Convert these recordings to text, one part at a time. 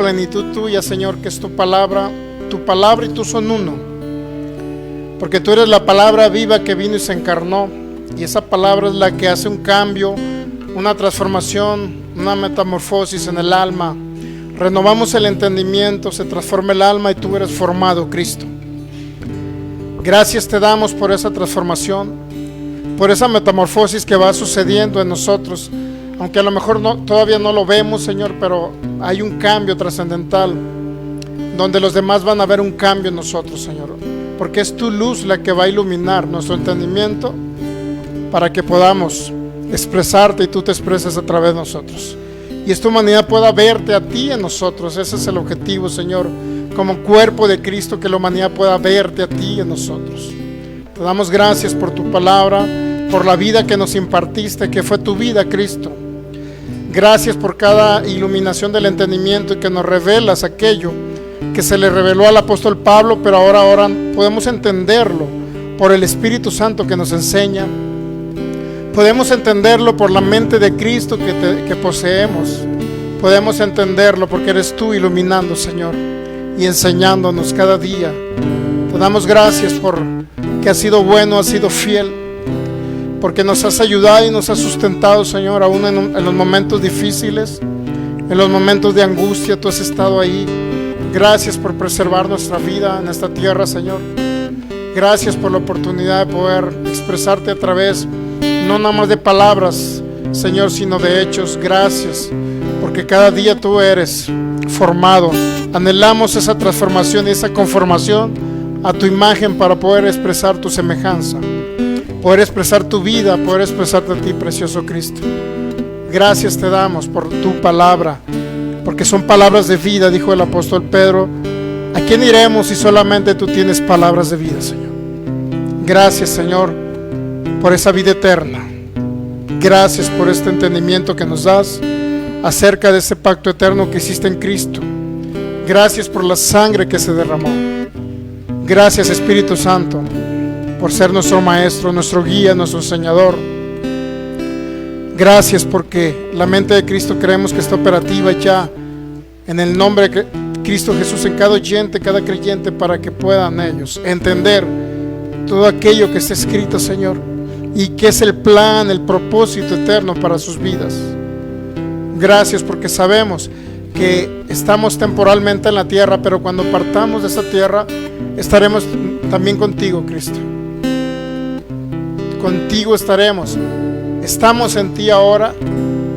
plenitud tuya, Señor, que es tu palabra y tú son uno, porque tú eres la palabra viva que vino y se encarnó, y esa palabra es la que hace un cambio, una transformación, una metamorfosis en el alma. Renovamos el entendimiento, se transforma el alma y tú eres formado, Cristo. Gracias te damos por esa transformación, por esa metamorfosis que va sucediendo en nosotros, aunque a lo mejor todavía no lo vemos, Señor, pero hay un cambio trascendental, donde los demás van a ver un cambio en nosotros, Señor, porque es tu luz la que va a iluminar nuestro entendimiento para que podamos expresarte y tú te expreses a través de nosotros, y esta humanidad pueda verte a ti en nosotros. Ese es el objetivo, Señor, como cuerpo de Cristo, que la humanidad pueda verte a ti en nosotros. Te damos gracias por tu palabra, por la vida que nos impartiste, que fue tu vida, Cristo. Gracias por cada iluminación del entendimiento y que nos revelas aquello que se le reveló al apóstol Pablo, pero ahora podemos entenderlo por el Espíritu Santo que nos enseña. Podemos entenderlo por la mente de Cristo que poseemos. Podemos entenderlo porque eres tú iluminando, Señor, y enseñándonos cada día. Te damos gracias por que has sido bueno, has sido fiel, porque nos has ayudado y nos has sustentado, Señor, aún en los momentos difíciles, en los momentos de angustia. Tú has estado ahí. Gracias por preservar nuestra vida en esta tierra, Señor. Gracias por la oportunidad de poder expresarte a través, no nada más de palabras, Señor, sino de hechos. Gracias, porque cada día tú eres formado. Anhelamos esa transformación y esa conformación a tu imagen para poder expresar tu semejanza, poder expresar tu vida, poder expresarte a ti, precioso Cristo. Gracias te damos por tu palabra, porque son palabras de vida, dijo el apóstol Pedro. ¿A quién iremos si solamente tú tienes palabras de vida, Señor? Gracias, Señor, por esa vida eterna. Gracias por este entendimiento que nos das acerca de ese pacto eterno que hiciste en Cristo. Gracias por la sangre que se derramó. Gracias, Espíritu Santo, por ser nuestro maestro, nuestro guía, nuestro enseñador. Gracias porque la mente de Cristo creemos que está operativa ya en el nombre de Cristo Jesús en cada oyente, cada creyente, para que puedan ellos entender todo aquello que está escrito, Señor, y que es el plan, el propósito eterno para sus vidas. Gracias porque sabemos que estamos temporalmente en la tierra, pero cuando partamos de esta tierra estaremos también contigo, Cristo. Contigo estaremos. Estamos en ti ahora,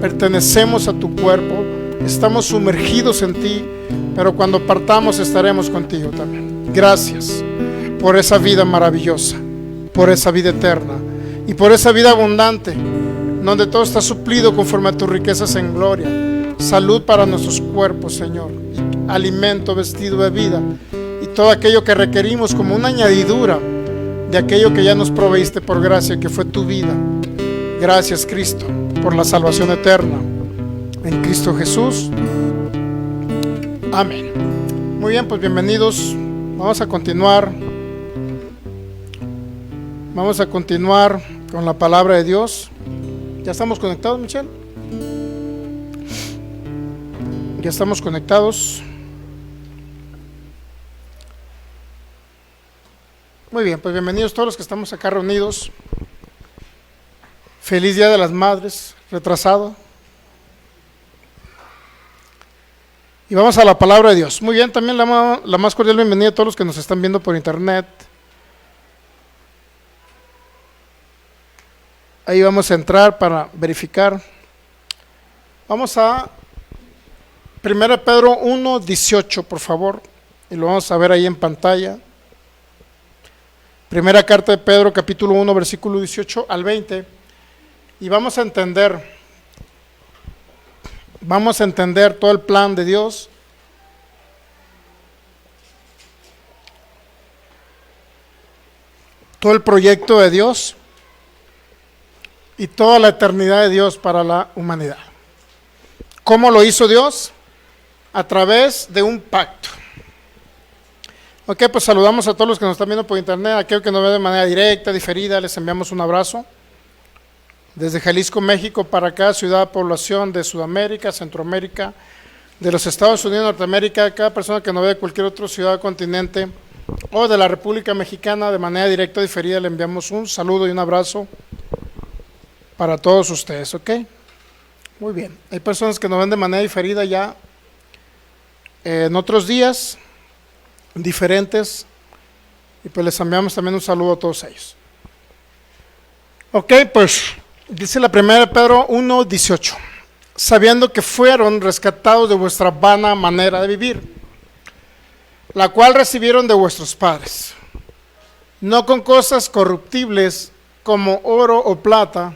pertenecemos a tu cuerpo, estamos sumergidos en ti, pero cuando partamos estaremos contigo también. Gracias por esa vida maravillosa, por esa vida eterna y por esa vida abundante, donde todo está suplido conforme a tus riquezas en gloria. Salud para nuestros cuerpos, Señor, y alimento, vestido, bebida y todo aquello que requerimos como una añadidura de aquello que ya nos proveíste por gracia, que fue tu vida. Gracias, Cristo, por la salvación eterna en Cristo Jesús. Amén. Muy bien, pues bienvenidos. Vamos a continuar con la palabra de Dios. ¿Ya estamos conectados, Michelle? Ya estamos conectados. Muy bien, pues bienvenidos todos los que estamos acá reunidos. Feliz Día de las Madres, retrasado. Y vamos a la palabra de Dios. Muy bien, también la más cordial bienvenida a todos los que nos están viendo por internet. Ahí vamos a entrar para verificar. Vamos a 1 Pedro 1:18, por favor, y lo vamos a ver ahí en pantalla. Primera carta de Pedro, capítulo 1, versículo 18 al 20. Y vamos a entender todo el plan de Dios. Todo el proyecto de Dios y toda la eternidad de Dios para la humanidad. ¿Cómo lo hizo Dios? A través de un pacto. Ok, pues saludamos a todos los que nos están viendo por internet, a aquellos que nos ven de manera directa, diferida, les enviamos un abrazo. Desde Jalisco, México, para cada ciudad, población de Sudamérica, Centroamérica, de los Estados Unidos de Norteamérica, cada persona que nos ve de cualquier otra ciudad o continente, o de la República Mexicana, de manera directa o diferida, le enviamos un saludo y un abrazo para todos ustedes, ¿ok? Muy bien. Hay personas que nos ven de manera diferida ya en otros días diferentes, y pues les enviamos también un saludo a todos ellos. Ok, pues dice la primera de Pedro 1:18, sabiendo que fueron rescatados de vuestra vana manera de vivir, la cual recibieron de vuestros padres, no con cosas corruptibles como oro o plata,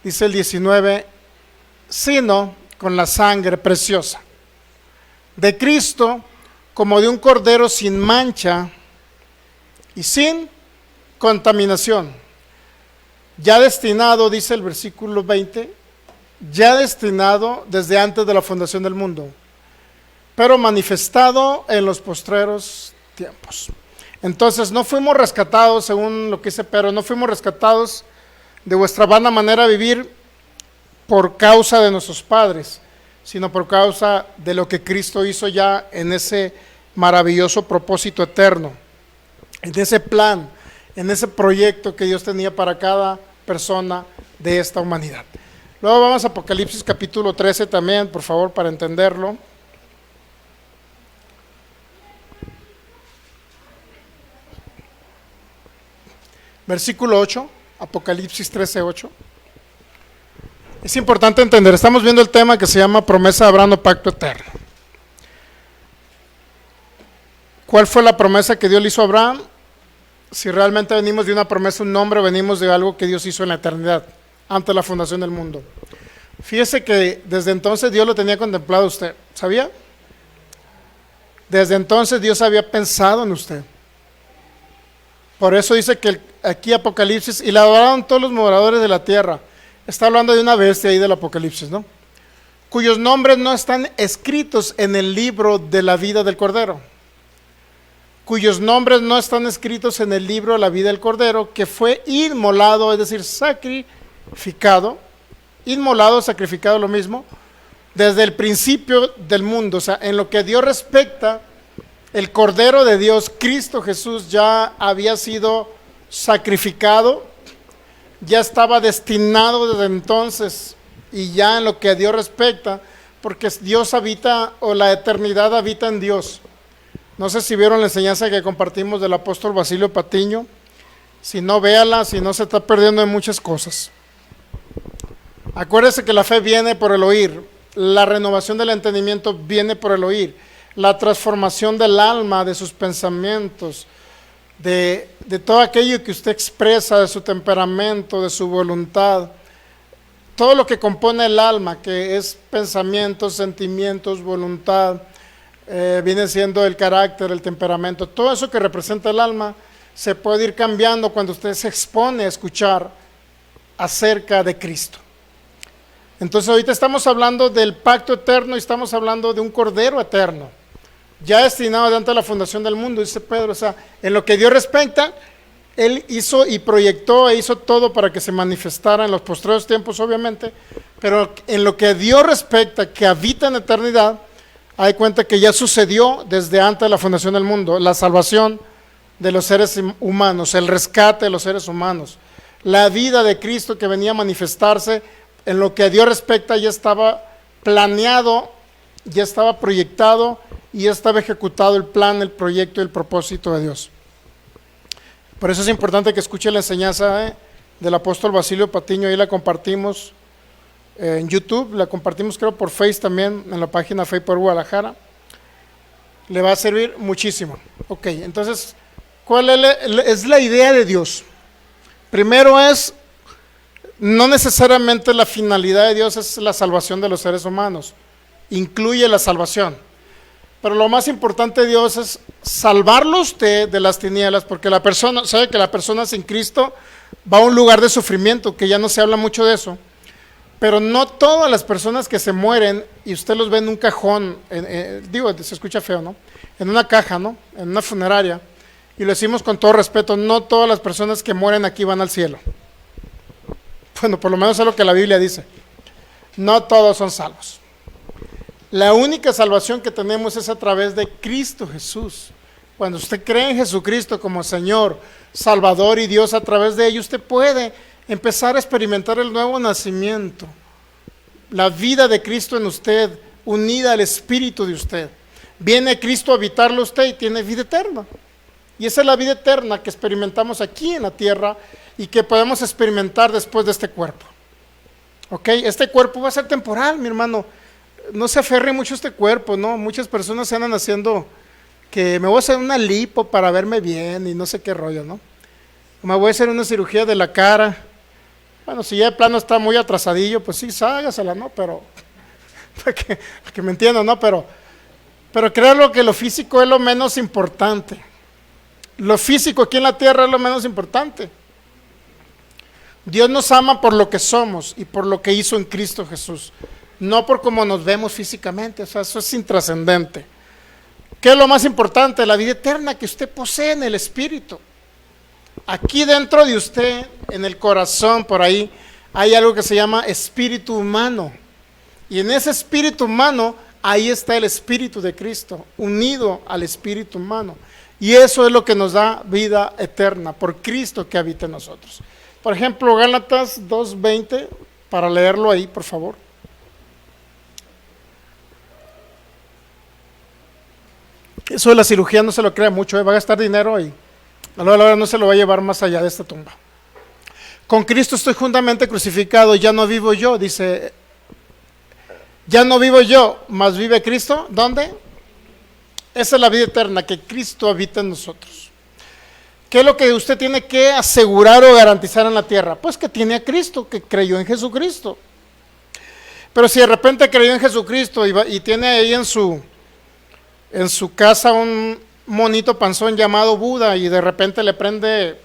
dice el 19, sino con la sangre preciosa de Cristo, como de un cordero sin mancha y sin contaminación, ya destinado, dice el versículo 20, ya destinado desde antes de la fundación del mundo, pero manifestado en los postreros tiempos. Entonces no fuimos rescatados, según lo que dice Pedro, no fuimos rescatados de vuestra vana manera de vivir por causa de nuestros padres, sino por causa de lo que Cristo hizo ya en ese maravilloso propósito eterno, en ese plan, en ese proyecto que Dios tenía para cada persona de esta humanidad. Luego vamos a Apocalipsis capítulo 13 también, por favor, para entenderlo. Versículo 8, Apocalipsis 13:8. Es importante entender, estamos viendo el tema que se llama promesa de Abraham o pacto eterno. ¿Cuál fue la promesa que Dios le hizo a Abraham? Si realmente venimos de una promesa, un nombre, venimos de algo que Dios hizo en la eternidad, antes de la fundación del mundo. Fíjese que desde entonces Dios lo tenía contemplado a usted, ¿sabía? Desde entonces Dios había pensado en usted. Por eso dice que aquí Apocalipsis, y la adoraron todos los moradores de la tierra. Está hablando de una bestia ahí del Apocalipsis, ¿no? Cuyos nombres no están escritos en el libro de la vida del Cordero. Cuyos nombres no están escritos en el libro de la vida del Cordero, que fue inmolado, es decir, sacrificado. Inmolado, sacrificado, lo mismo, desde el principio del mundo. O sea, en lo que a Dios respecta, el Cordero de Dios, Cristo Jesús, ya había sido sacrificado, ya estaba destinado desde entonces, y ya en lo que a Dios respecta, porque Dios habita, o la eternidad habita en Dios. No sé si vieron la enseñanza que compartimos del apóstol Basilio Patiño. Si no, véala, si no, se está perdiendo de muchas cosas. Acuérdese que la fe viene por el oír, la renovación del entendimiento viene por el oír, la transformación del alma, de sus pensamientos, de todo aquello que usted expresa, de su temperamento, de su voluntad, todo lo que compone el alma, que es pensamientos, sentimientos, voluntad, viene siendo el carácter, el temperamento, todo eso que representa el alma se puede ir cambiando cuando usted se expone a escuchar acerca de Cristo. Entonces ahorita estamos hablando del pacto eterno y estamos hablando de un cordero eterno, ya destinado de antes de la fundación del mundo, dice Pedro. O sea, en lo que Dios respecta, Él hizo y proyectó e hizo todo para que se manifestara en los postreros tiempos, obviamente, pero en lo que a Dios respecta, que habita en eternidad, hay cuenta que ya sucedió desde antes de la fundación del mundo, la salvación de los seres humanos, el rescate de los seres humanos, la vida de Cristo que venía a manifestarse. En lo que a Dios respecta ya estaba planeado, ya estaba proyectado y ya estaba ejecutado el plan, el proyecto y el propósito de Dios. Por eso es importante que escuche la enseñanza del apóstol Basilio Patiño. Ahí la compartimos en YouTube, la compartimos creo por Face también, en la página Fe por Guadalajara. Le va a servir muchísimo. Ok, entonces, ¿cuál es la idea de Dios? Primero es, no necesariamente la finalidad de Dios es la salvación de los seres humanos, incluye la salvación, pero lo más importante de Dios es salvarlo usted de las tinieblas, porque la persona, sabe que la persona sin Cristo va a un lugar de sufrimiento, que ya no se habla mucho de eso, pero no todas las personas que se mueren, y usted los ve en un cajón, digo, se escucha feo, ¿no? En una caja, ¿no? En una funeraria, y lo decimos con todo respeto, no todas las personas que mueren aquí van al cielo. Bueno, por lo menos es lo que la Biblia dice. No todos son salvos. La única salvación que tenemos es a través de Cristo Jesús. Cuando usted cree en Jesucristo como Señor, Salvador y Dios, a través de ello usted puede empezar a experimentar el nuevo nacimiento. La vida de Cristo en usted, unida al Espíritu de usted. Viene Cristo a habitarlo usted y tiene vida eterna. Y esa es la vida eterna que experimentamos aquí en la tierra y que podemos experimentar después de este cuerpo. ¿Ok? Este cuerpo va a ser temporal, mi hermano. No se aferre mucho a este cuerpo, ¿no? Muchas personas se andan haciendo que me voy a hacer una lipo para verme bien y no sé qué rollo, ¿no? Me voy a hacer una cirugía de la cara. Bueno, si ya de plano está muy atrasadillo, pues sí, hágasela, ¿no? Pero, para que me entiendan, ¿no? Pero créanlo que lo físico es lo menos importante. Lo físico aquí en la tierra es lo menos importante. Dios nos ama por lo que somos y por lo que hizo en Cristo Jesús. No por cómo nos vemos físicamente, o sea, eso es intrascendente. ¿Qué es lo más importante? La vida eterna que usted posee en el Espíritu. Aquí dentro de usted, en el corazón, por ahí, hay algo que se llama espíritu humano. Y en ese espíritu humano, ahí está el Espíritu de Cristo, unido al espíritu humano. Y eso es lo que nos da vida eterna, por Cristo que habita en nosotros. Por ejemplo, Gálatas 2:20, para leerlo ahí, por favor. Eso de la cirugía no se lo crea mucho, va a gastar dinero y a la hora no se lo va a llevar más allá de esta tumba. Con Cristo estoy juntamente crucificado, ya no vivo yo, dice, ya no vivo yo, mas vive Cristo. ¿Dónde? Esa es la vida eterna, que Cristo habita en nosotros. ¿Qué es lo que usted tiene que asegurar o garantizar en la tierra? Pues que tiene a Cristo, que creyó en Jesucristo. Pero si de repente creyó en Jesucristo y tiene ahí en su casa un monito panzón llamado Buda y de repente le prende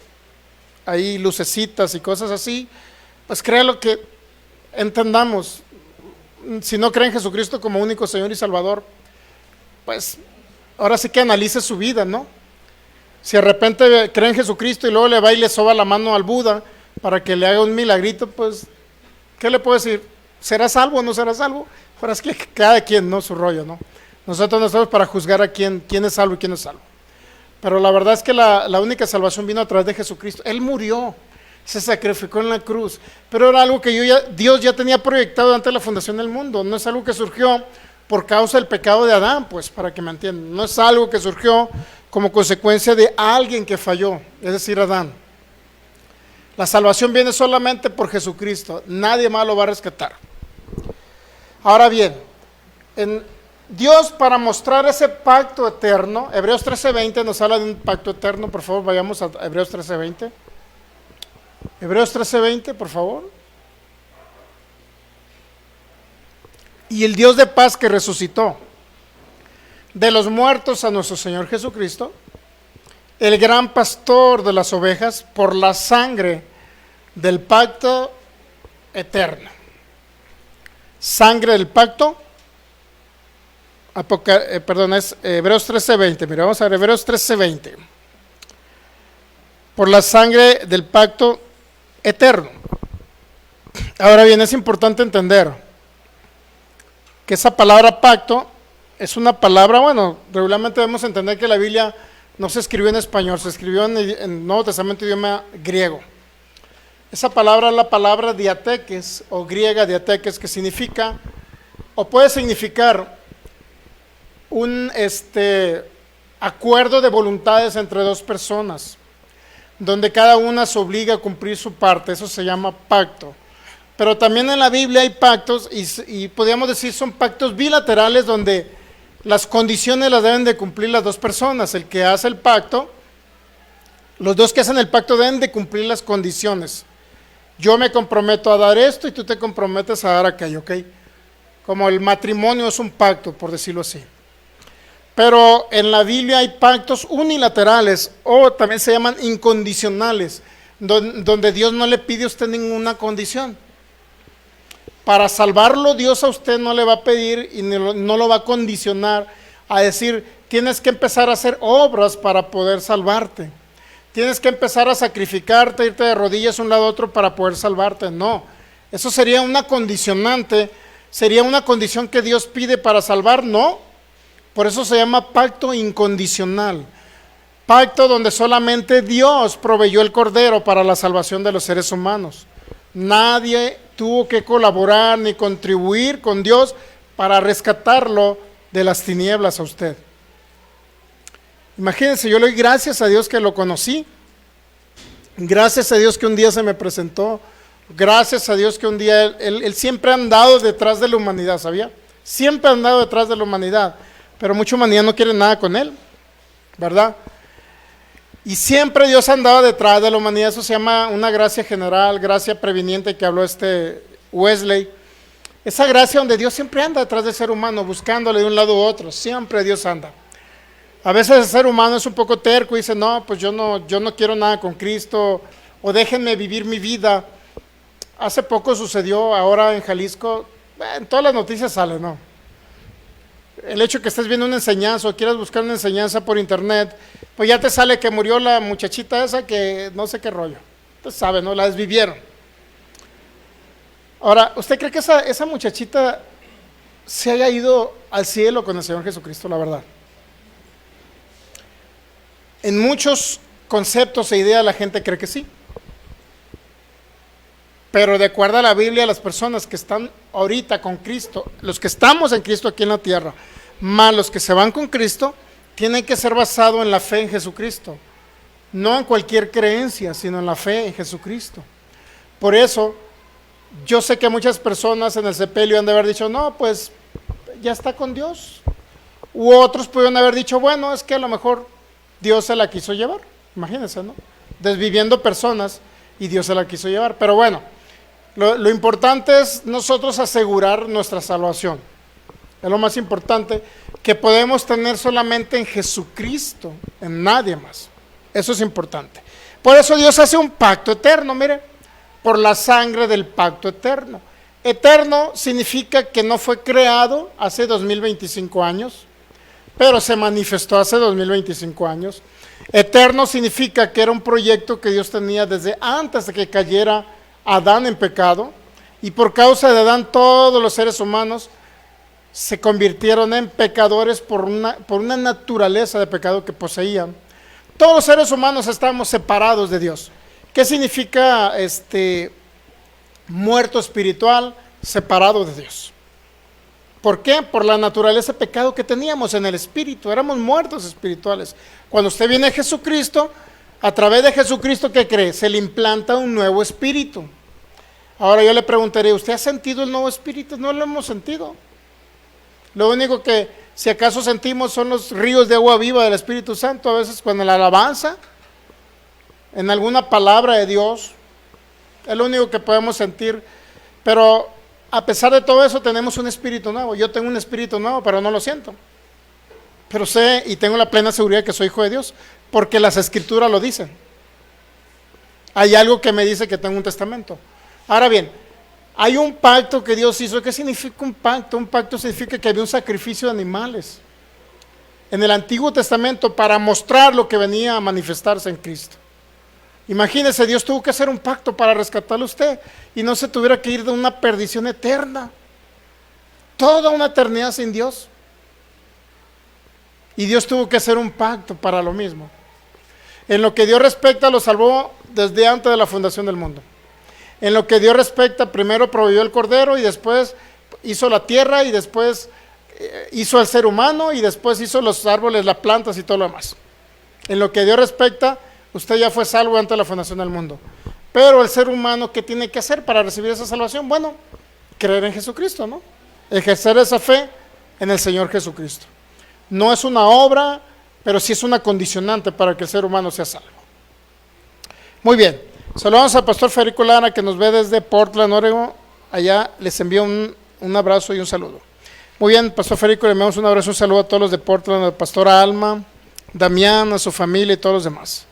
ahí lucecitas y cosas así, pues créalo que entendamos, si no cree en Jesucristo como único Señor y Salvador, pues ahora sí que analice su vida, ¿no? Si de repente cree en Jesucristo y luego le va y le soba la mano al Buda para que le haga un milagrito, pues, ¿qué le puedo decir? ¿Será salvo o no será salvo? Pero es que cada quien, ¿no? Su rollo, ¿no? Nosotros no estamos para juzgar a quién es salvo y quién es salvo. Pero la verdad es que la única salvación vino a través de Jesucristo. Él murió, se sacrificó en la cruz. Pero era algo que Dios ya tenía proyectado antes de la fundación del mundo. No es algo que surgió por causa del pecado de Adán, pues, para que me entiendan. No es algo que surgió como consecuencia de alguien que falló, es decir, Adán. La salvación viene solamente por Jesucristo. Nadie más lo va a rescatar. Ahora bien, Dios, para mostrar ese pacto eterno, Hebreos 13:20 nos habla de un pacto eterno. Por favor, vayamos a Hebreos 13:20. Hebreos 13:20, por favor. Y el Dios de paz que resucitó de los muertos a nuestro Señor Jesucristo, el gran pastor de las ovejas, por la sangre del pacto eterno. Sangre del pacto. Es Hebreos 13:20. Mira, vamos a ver Hebreos 13:20. Por la sangre del pacto eterno. Ahora bien, es importante entender que esa palabra pacto es una palabra, bueno, regularmente debemos entender que la Biblia no se escribió en español, se escribió en Nuevo Testamento idioma griego. Esa palabra es la palabra diateques, o griega diateques, que significa, o puede significar un acuerdo de voluntades entre dos personas, donde cada una se obliga a cumplir su parte. Eso se llama pacto. Pero también en la Biblia hay pactos, y podríamos decir son pactos bilaterales, donde las condiciones las deben de cumplir las dos personas. El que hace el pacto, los dos que hacen el pacto deben de cumplir las condiciones. Yo me comprometo a dar esto y tú te comprometes a dar aquello, ¿ok? Como el matrimonio es un pacto, por decirlo así. Pero en la Biblia hay pactos unilaterales, o también se llaman incondicionales, donde Dios no le pide a usted ninguna condición. Para salvarlo, Dios a usted no le va a pedir y no lo va a condicionar a decir, tienes que empezar a hacer obras para poder salvarte. Tienes que empezar a sacrificarte, irte de rodillas de un lado a otro para poder salvarte. No, eso sería una condicionante ¿Sería una condición que Dios pide para salvar? No. Por eso se llama pacto incondicional. Pacto donde solamente Dios proveyó el cordero para la salvación de los seres humanos. Nadie tuvo que colaborar ni contribuir con Dios para rescatarlo de las tinieblas a usted. Imagínense, yo le doy gracias a Dios que lo conocí. Gracias a Dios que un día se me presentó. Gracias a Dios que un día él siempre ha andado detrás de la humanidad, ¿sabía? Siempre ha andado detrás de la humanidad. Pero mucha humanidad no quiere nada con él, ¿verdad? Y siempre Dios andaba detrás de la humanidad. Eso se llama una gracia general, gracia previniente que habló Wesley. Esa gracia donde Dios siempre anda detrás del ser humano, buscándole de un lado u otro. Siempre Dios anda. A veces el ser humano es un poco terco y dice, no, pues yo no quiero nada con Cristo, o déjenme vivir mi vida. Hace poco sucedió ahora en Jalisco, en todas las noticias sale, ¿no? El hecho que estés viendo una enseñanza o quieras buscar una enseñanza por internet, pues ya te sale que murió la muchachita esa que no sé qué rollo. Entonces sabe, ¿no? La desvivieron. Ahora, ¿usted cree que esa muchachita se haya ido al cielo con el Señor Jesucristo, la verdad? En muchos conceptos e ideas la gente cree que sí. Pero de acuerdo a la Biblia, las personas que están ahorita con Cristo, los que estamos en Cristo aquí en la tierra, más los que se van con Cristo, tienen que ser basados en la fe en Jesucristo. No en cualquier creencia, sino en la fe en Jesucristo. Por eso, yo sé que muchas personas en el sepelio han de haber dicho, no, pues ya está con Dios. U otros pudieron haber dicho, bueno, es que a lo mejor Dios se la quiso llevar. Imagínense, ¿no? Desviviendo personas y Dios se la quiso llevar. Pero bueno, lo importante es nosotros asegurar nuestra salvación. Es lo más importante que podemos tener solamente en Jesucristo, en nadie más. Eso es importante. Por eso Dios hace un pacto eterno, mire, por la sangre del pacto eterno. Eterno significa que no fue creado hace 2025 años, pero se manifestó hace 2025 años. Eterno significa que era un proyecto que Dios tenía desde antes de que cayera Adán en pecado, y por causa de Adán todos los seres humanos se convirtieron en pecadores por una naturaleza de pecado que poseían. Todos los seres humanos estamos separados de Dios. ¿Qué significa muerto espiritual, separado de Dios? ¿Por qué? Por la naturaleza de pecado que teníamos en el espíritu, éramos muertos espirituales. Cuando usted viene a Jesucristo, a través de Jesucristo, ¿qué cree? Se le implanta un nuevo espíritu. Ahora yo le preguntaré, ¿usted ha sentido el nuevo espíritu? No lo hemos sentido. Lo único que, si acaso sentimos, son los ríos de agua viva del Espíritu Santo, a veces cuando la alabanza, en alguna palabra de Dios, es lo único que podemos sentir. Pero a pesar de todo eso, tenemos un espíritu nuevo. Yo tengo un espíritu nuevo, pero no lo siento. Pero sé y tengo la plena seguridad que soy hijo de Dios, porque las Escrituras lo dicen. Hay algo que me dice que tengo un testamento. Ahora bien, hay un pacto que Dios hizo. ¿Qué significa un pacto? Un pacto significa que había un sacrificio de animales en el Antiguo Testamento para mostrar lo que venía a manifestarse en Cristo. Imagínese, Dios tuvo que hacer un pacto para rescatarle a usted y no se tuviera que ir de una perdición eterna, toda una eternidad sin Dios. Y Dios tuvo que hacer un pacto para lo mismo. En lo que Dios respecta, lo salvó desde antes de la fundación del mundo. En lo que Dios respecta, primero proveyó el cordero y después hizo la tierra y después hizo al ser humano y después hizo los árboles, las plantas y todo lo demás. En lo que Dios respecta, usted ya fue salvo antes de la fundación del mundo. Pero el ser humano, ¿qué tiene que hacer para recibir esa salvación? Bueno, creer en Jesucristo, ¿no? Ejercer esa fe en el Señor Jesucristo. No es una obra, pero sí es una condicionante para que el ser humano sea salvo. Muy bien. Saludamos al pastor Federico Lara, que nos ve desde Portland, Oregon. Allá les envío un abrazo y un saludo. Muy bien, pastor Federico, le enviamos un abrazo y un saludo a todos los de Portland, al pastor Alma, Damián, a su familia y todos los demás.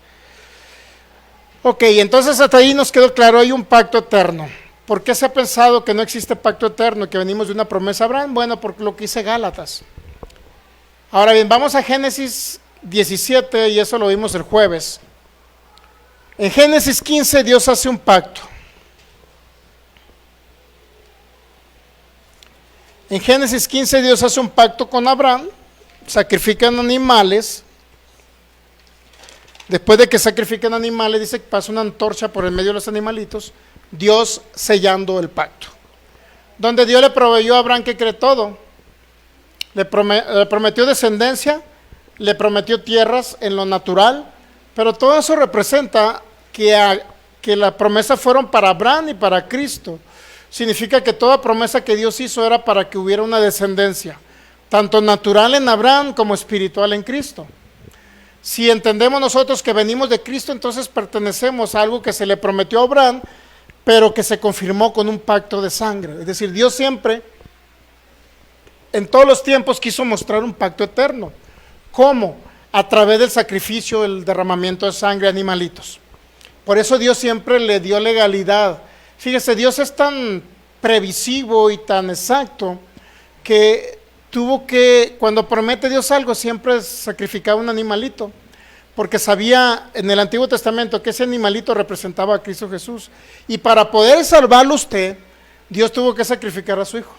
Ok, entonces hasta ahí nos quedó claro, hay un pacto eterno. ¿Por qué se ha pensado que no existe pacto eterno, que venimos de una promesa a Abraham? Bueno, por lo que dice Gálatas. Ahora bien, vamos a Génesis 17 y eso lo vimos el jueves. En Génesis 15 Dios hace un pacto. En Génesis 15 Dios hace un pacto con Abraham, sacrifican animales. Después de que sacrifican animales, dice que pasa una antorcha por el medio de los animalitos, Dios sellando el pacto. Donde Dios le proveyó a Abraham, que cree todo. Le prometió descendencia, le prometió tierras en lo natural, pero todo eso representa que la promesa fueron para Abraham y para Cristo. Significa que toda promesa que Dios hizo era para que hubiera una descendencia, tanto natural en Abraham como espiritual en Cristo. Si entendemos nosotros que venimos de Cristo, entonces pertenecemos a algo que se le prometió a Abraham, pero que se confirmó con un pacto de sangre. Es decir, Dios siempre, en todos los tiempos, quiso mostrar un pacto eterno. ¿Cómo? A través del sacrificio, el derramamiento de sangre, animalitos. Por eso Dios siempre le dio legalidad. Fíjese, Dios es tan previsivo y tan exacto que cuando promete Dios algo, siempre sacrificaba un animalito, porque sabía en el Antiguo Testamento que ese animalito representaba a Cristo Jesús, y para poder salvarlo usted, Dios tuvo que sacrificar a su Hijo.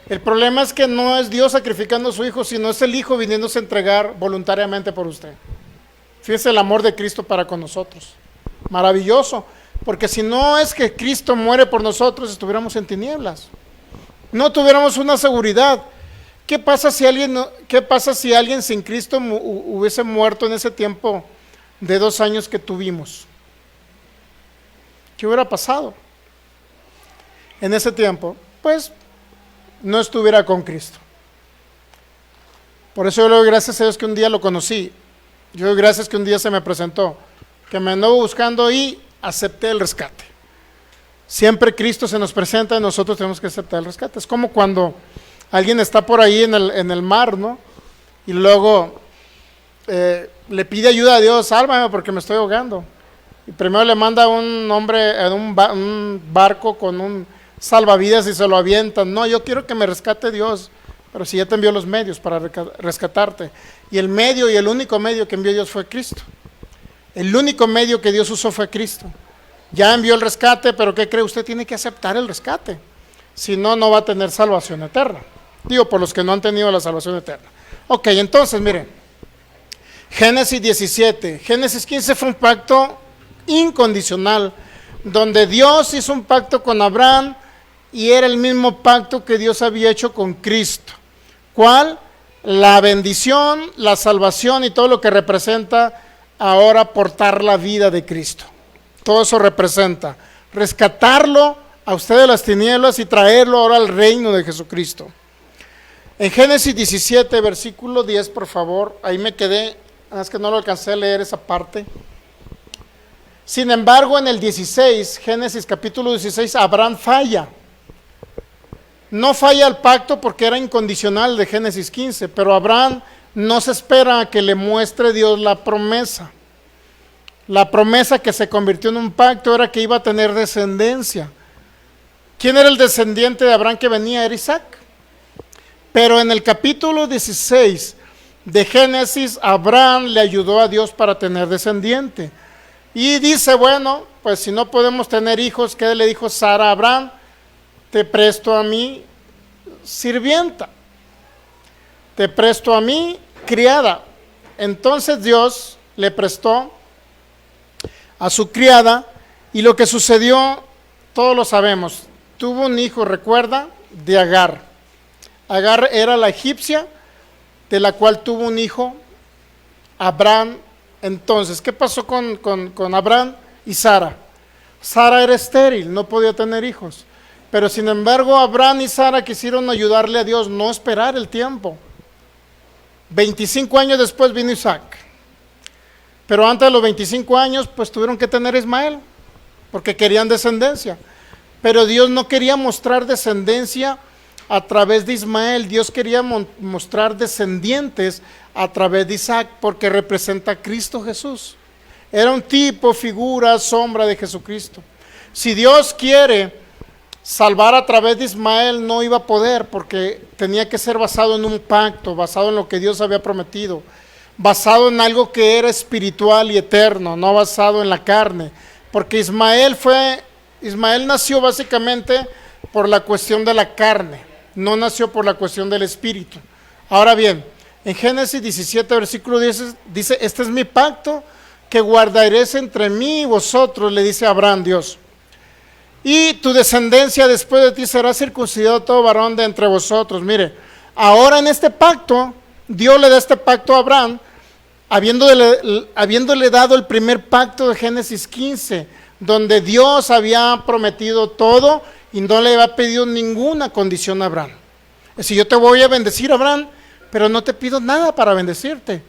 El problema es que no es Dios sacrificando a su Hijo, sino es el Hijo viniéndose a entregar voluntariamente por usted. Fíjese el amor de Cristo para con nosotros, maravilloso, porque si no es que Cristo muere por nosotros, estuviéramos en tinieblas, no tuviéramos una seguridad. ¿Qué pasa si alguien sin Cristo hubiese muerto en ese tiempo de 2 años que tuvimos? ¿Qué hubiera pasado? En ese tiempo, pues, no estuviera con Cristo. Por eso yo le doy gracias a Dios que un día lo conocí. Yo doy gracias que un día se me presentó, que me anduvo buscando y acepté el rescate. Siempre Cristo se nos presenta y nosotros tenemos que aceptar el rescate. Es como cuando alguien está por ahí en el mar, ¿no? Y luego le pide ayuda a Dios, sálvame porque me estoy ahogando. Y primero le manda a un hombre en un barco con un salvavidas y se lo avientan. No, yo quiero que me rescate Dios, pero si ya te envió los medios para rescatarte. Y el medio y el único medio que envió Dios fue Cristo. El único medio que Dios usó fue Cristo. Ya envió el rescate, pero ¿qué cree? Usted tiene que aceptar el rescate. Si no, no va a tener salvación eterna. Digo, por los que no han tenido la salvación eterna. Ok, entonces, miren. Génesis 17. Génesis 15 fue un pacto incondicional, donde Dios hizo un pacto con Abraham y era el mismo pacto que Dios había hecho con Cristo. ¿Cuál? La bendición, la salvación y todo lo que representa ahora portar la vida de Cristo. Todo eso representa rescatarlo a usted de las tinieblas y traerlo ahora al reino de Jesucristo. En Génesis 17, versículo 10, por favor, ahí me quedé, es que no lo alcancé a leer esa parte. Sin embargo, en el 16, Génesis capítulo 16, Abraham falla. No falla el pacto porque era incondicional de Génesis 15, pero Abraham no se espera a que le muestre Dios la promesa. La promesa que se convirtió en un pacto era que iba a tener descendencia. ¿Quién era el descendiente de Abraham que venía? Era Isaac. Pero en el capítulo 16 de Génesis, Abraham le ayudó a Dios para tener descendiente. Y dice, bueno, pues si no podemos tener hijos, ¿qué le dijo Sara a Abraham? Te presto a mi sirvienta. Te presto a mi criada. Entonces Dios le prestó a su criada, y lo que sucedió, todos lo sabemos. Tuvo un hijo, recuerda, de Agar. Agar era la egipcia, de la cual tuvo un hijo, Abraham. Entonces, ¿qué pasó con Abraham y Sara? Sara era estéril, no podía tener hijos. Pero sin embargo, Abraham y Sara quisieron ayudarle a Dios, no esperar el tiempo. 25 años después vino Isaac. Pero antes de los 25 años, pues tuvieron que tener Ismael, porque querían descendencia. Pero Dios no quería mostrar descendencia a través de Ismael. Dios quería mostrar descendientes a través de Isaac, porque representa a Cristo Jesús. Era un tipo, figura, sombra de Jesucristo. Si Dios quiere salvar a través de Ismael, no iba a poder, porque tenía que ser basado en un pacto, basado en lo que Dios había prometido, basado en algo que era espiritual y eterno, no basado en la carne, porque Ismael nació básicamente por la cuestión de la carne. no nació por la cuestión del Espíritu. Ahora bien, en Génesis 17, versículo 10 dice, este es mi pacto que guardaréis entre mí y vosotros, le dice Abraham Dios. Y tu descendencia después de ti será circuncidado todo varón de entre vosotros. Mire, ahora en este pacto, Dios le da este pacto a Abraham, habiéndole dado el primer pacto de Génesis 15, donde Dios había prometido todo y no le había pedido ninguna condición a Abraham. Es decir, yo te voy a bendecir, Abraham, pero no te pido nada para bendecirte.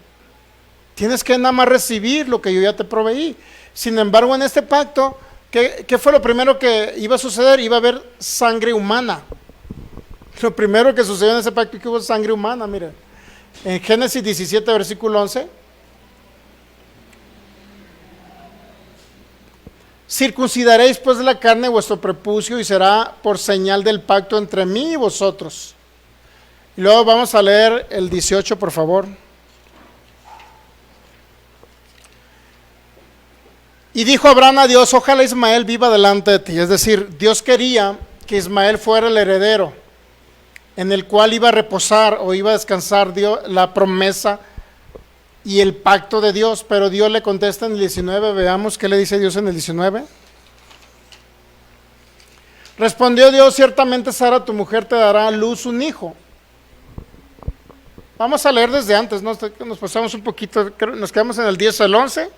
Tienes que nada más recibir lo que yo ya te proveí. Sin embargo, en este pacto, ¿qué fue lo primero que iba a suceder? Iba a haber sangre humana. Lo primero que sucedió en ese pacto es que hubo sangre humana, mire. En Génesis 17, versículo 11. Circuncidaréis pues la carne vuestro prepucio y será por señal del pacto entre mí y vosotros. Y luego vamos a leer el 18, por favor. Y dijo Abraham a Dios, ojalá Ismael viva delante de ti. Es decir, Dios quería que Ismael fuera el heredero, en el cual iba a reposar o iba a descansar Dios, la promesa y el pacto de Dios. Pero Dios le contesta en el 19, veamos qué le dice Dios en el 19. Respondió Dios, ciertamente Sara tu mujer te dará a luz un hijo. Vamos a leer desde antes, ¿no? Nos pasamos un poquito, nos quedamos en el 10 al 11.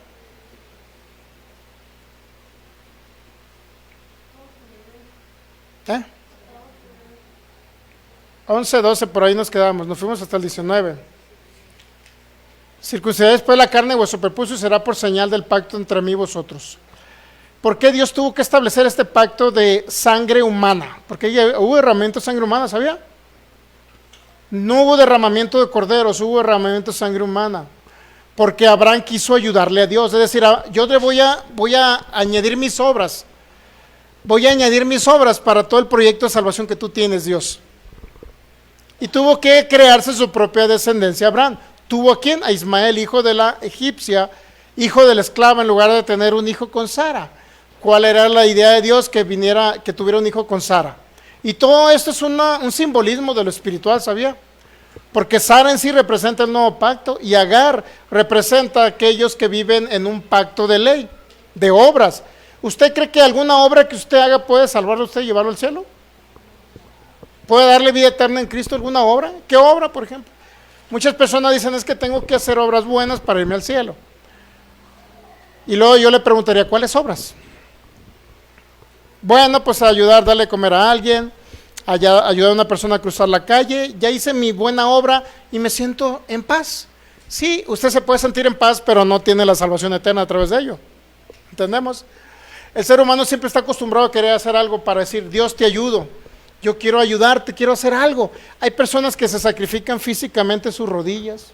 ¿Eh? 11, 12, por ahí nos quedamos, nos fuimos hasta el 19. Circuncidaréis pues la carne de vuestro prepucio y será por señal del pacto entre mí y vosotros. ¿Por qué Dios tuvo que establecer este pacto de sangre humana? Porque hubo derramamiento de sangre humana, ¿sabía? No hubo derramamiento de corderos, hubo derramamiento de sangre humana. Porque Abraham quiso ayudarle a Dios. Es decir, yo le voy a añadir mis obras. Voy a añadir mis obras para todo el proyecto de salvación que tú tienes, Dios. Y tuvo que crearse su propia descendencia Abraham. ¿Tuvo a quién? A Ismael, hijo de la egipcia, hijo de la esclava, en lugar de tener un hijo con Sara. ¿Cuál era la idea de Dios? Que tuviera un hijo con Sara. Y todo esto es un simbolismo de lo espiritual, ¿sabía? Porque Sara en sí representa el nuevo pacto y Agar representa a aquellos que viven en un pacto de ley, de obras. ¿Usted cree que alguna obra que usted haga puede salvarlo a usted y llevarlo al cielo? ¿Puede darle vida eterna en Cristo alguna obra? ¿Qué obra, por ejemplo? Muchas personas dicen, es que tengo que hacer obras buenas para irme al cielo. Y luego yo le preguntaría, ¿cuáles obras? Bueno, pues ayudar, darle a comer a alguien, ayudar a una persona a cruzar la calle, ya hice mi buena obra y me siento en paz. Sí, usted se puede sentir en paz, pero no tiene la salvación eterna a través de ello. ¿Entendemos? El ser humano siempre está acostumbrado a querer hacer algo para decir, Dios te ayudo, yo quiero ayudarte, quiero hacer algo. Hay personas que se sacrifican físicamente sus rodillas,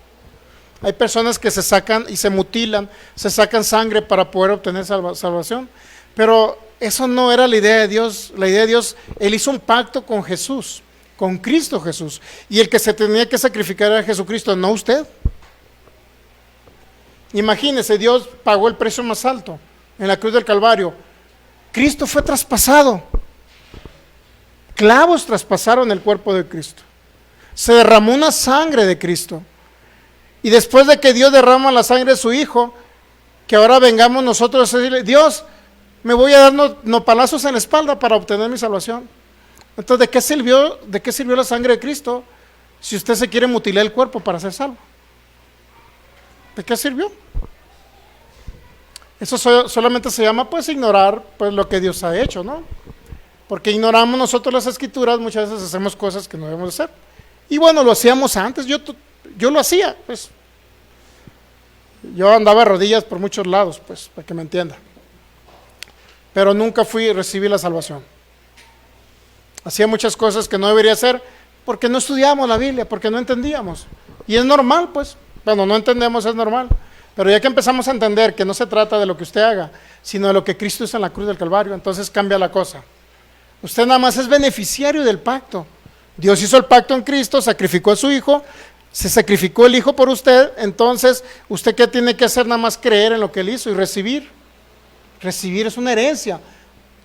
hay personas que se sacan y se mutilan, se sacan sangre para poder obtener salvación, pero eso no era la idea de Dios. La idea de Dios, Él hizo un pacto con Jesús, con Cristo Jesús, y el que se tenía que sacrificar era Jesucristo, no usted. Imagínese, Dios pagó el precio más alto en la cruz del Calvario. Cristo fue traspasado, clavos traspasaron el cuerpo de Cristo, se derramó una sangre de Cristo, y después de que Dios derrama la sangre de su Hijo, que ahora vengamos nosotros a decirle, Dios, me voy a dar nopalazos en la espalda para obtener mi salvación. Entonces, ¿de qué sirvió la sangre de Cristo si usted se quiere mutilar el cuerpo para ser salvo? ¿De qué sirvió? Eso solamente se llama pues ignorar pues lo que Dios ha hecho, ¿no? Porque ignoramos nosotros las escrituras, muchas veces hacemos cosas que no debemos hacer. Y bueno, lo hacíamos antes, yo lo hacía, pues. Yo andaba de rodillas por muchos lados, pues, para que me entienda. Pero nunca recibí la salvación. Hacía muchas cosas que no debería hacer porque no estudiábamos la Biblia, porque no entendíamos. Y es normal, pues. Bueno, no entendemos, es normal. Pero ya que empezamos a entender que no se trata de lo que usted haga, sino de lo que Cristo hizo en la cruz del Calvario, entonces cambia la cosa. Usted nada más es beneficiario del pacto. Dios hizo el pacto en Cristo, sacrificó a su Hijo, se sacrificó el Hijo por usted, entonces usted ¿qué tiene que hacer? Nada más creer en lo que Él hizo y recibir. Recibir es una herencia.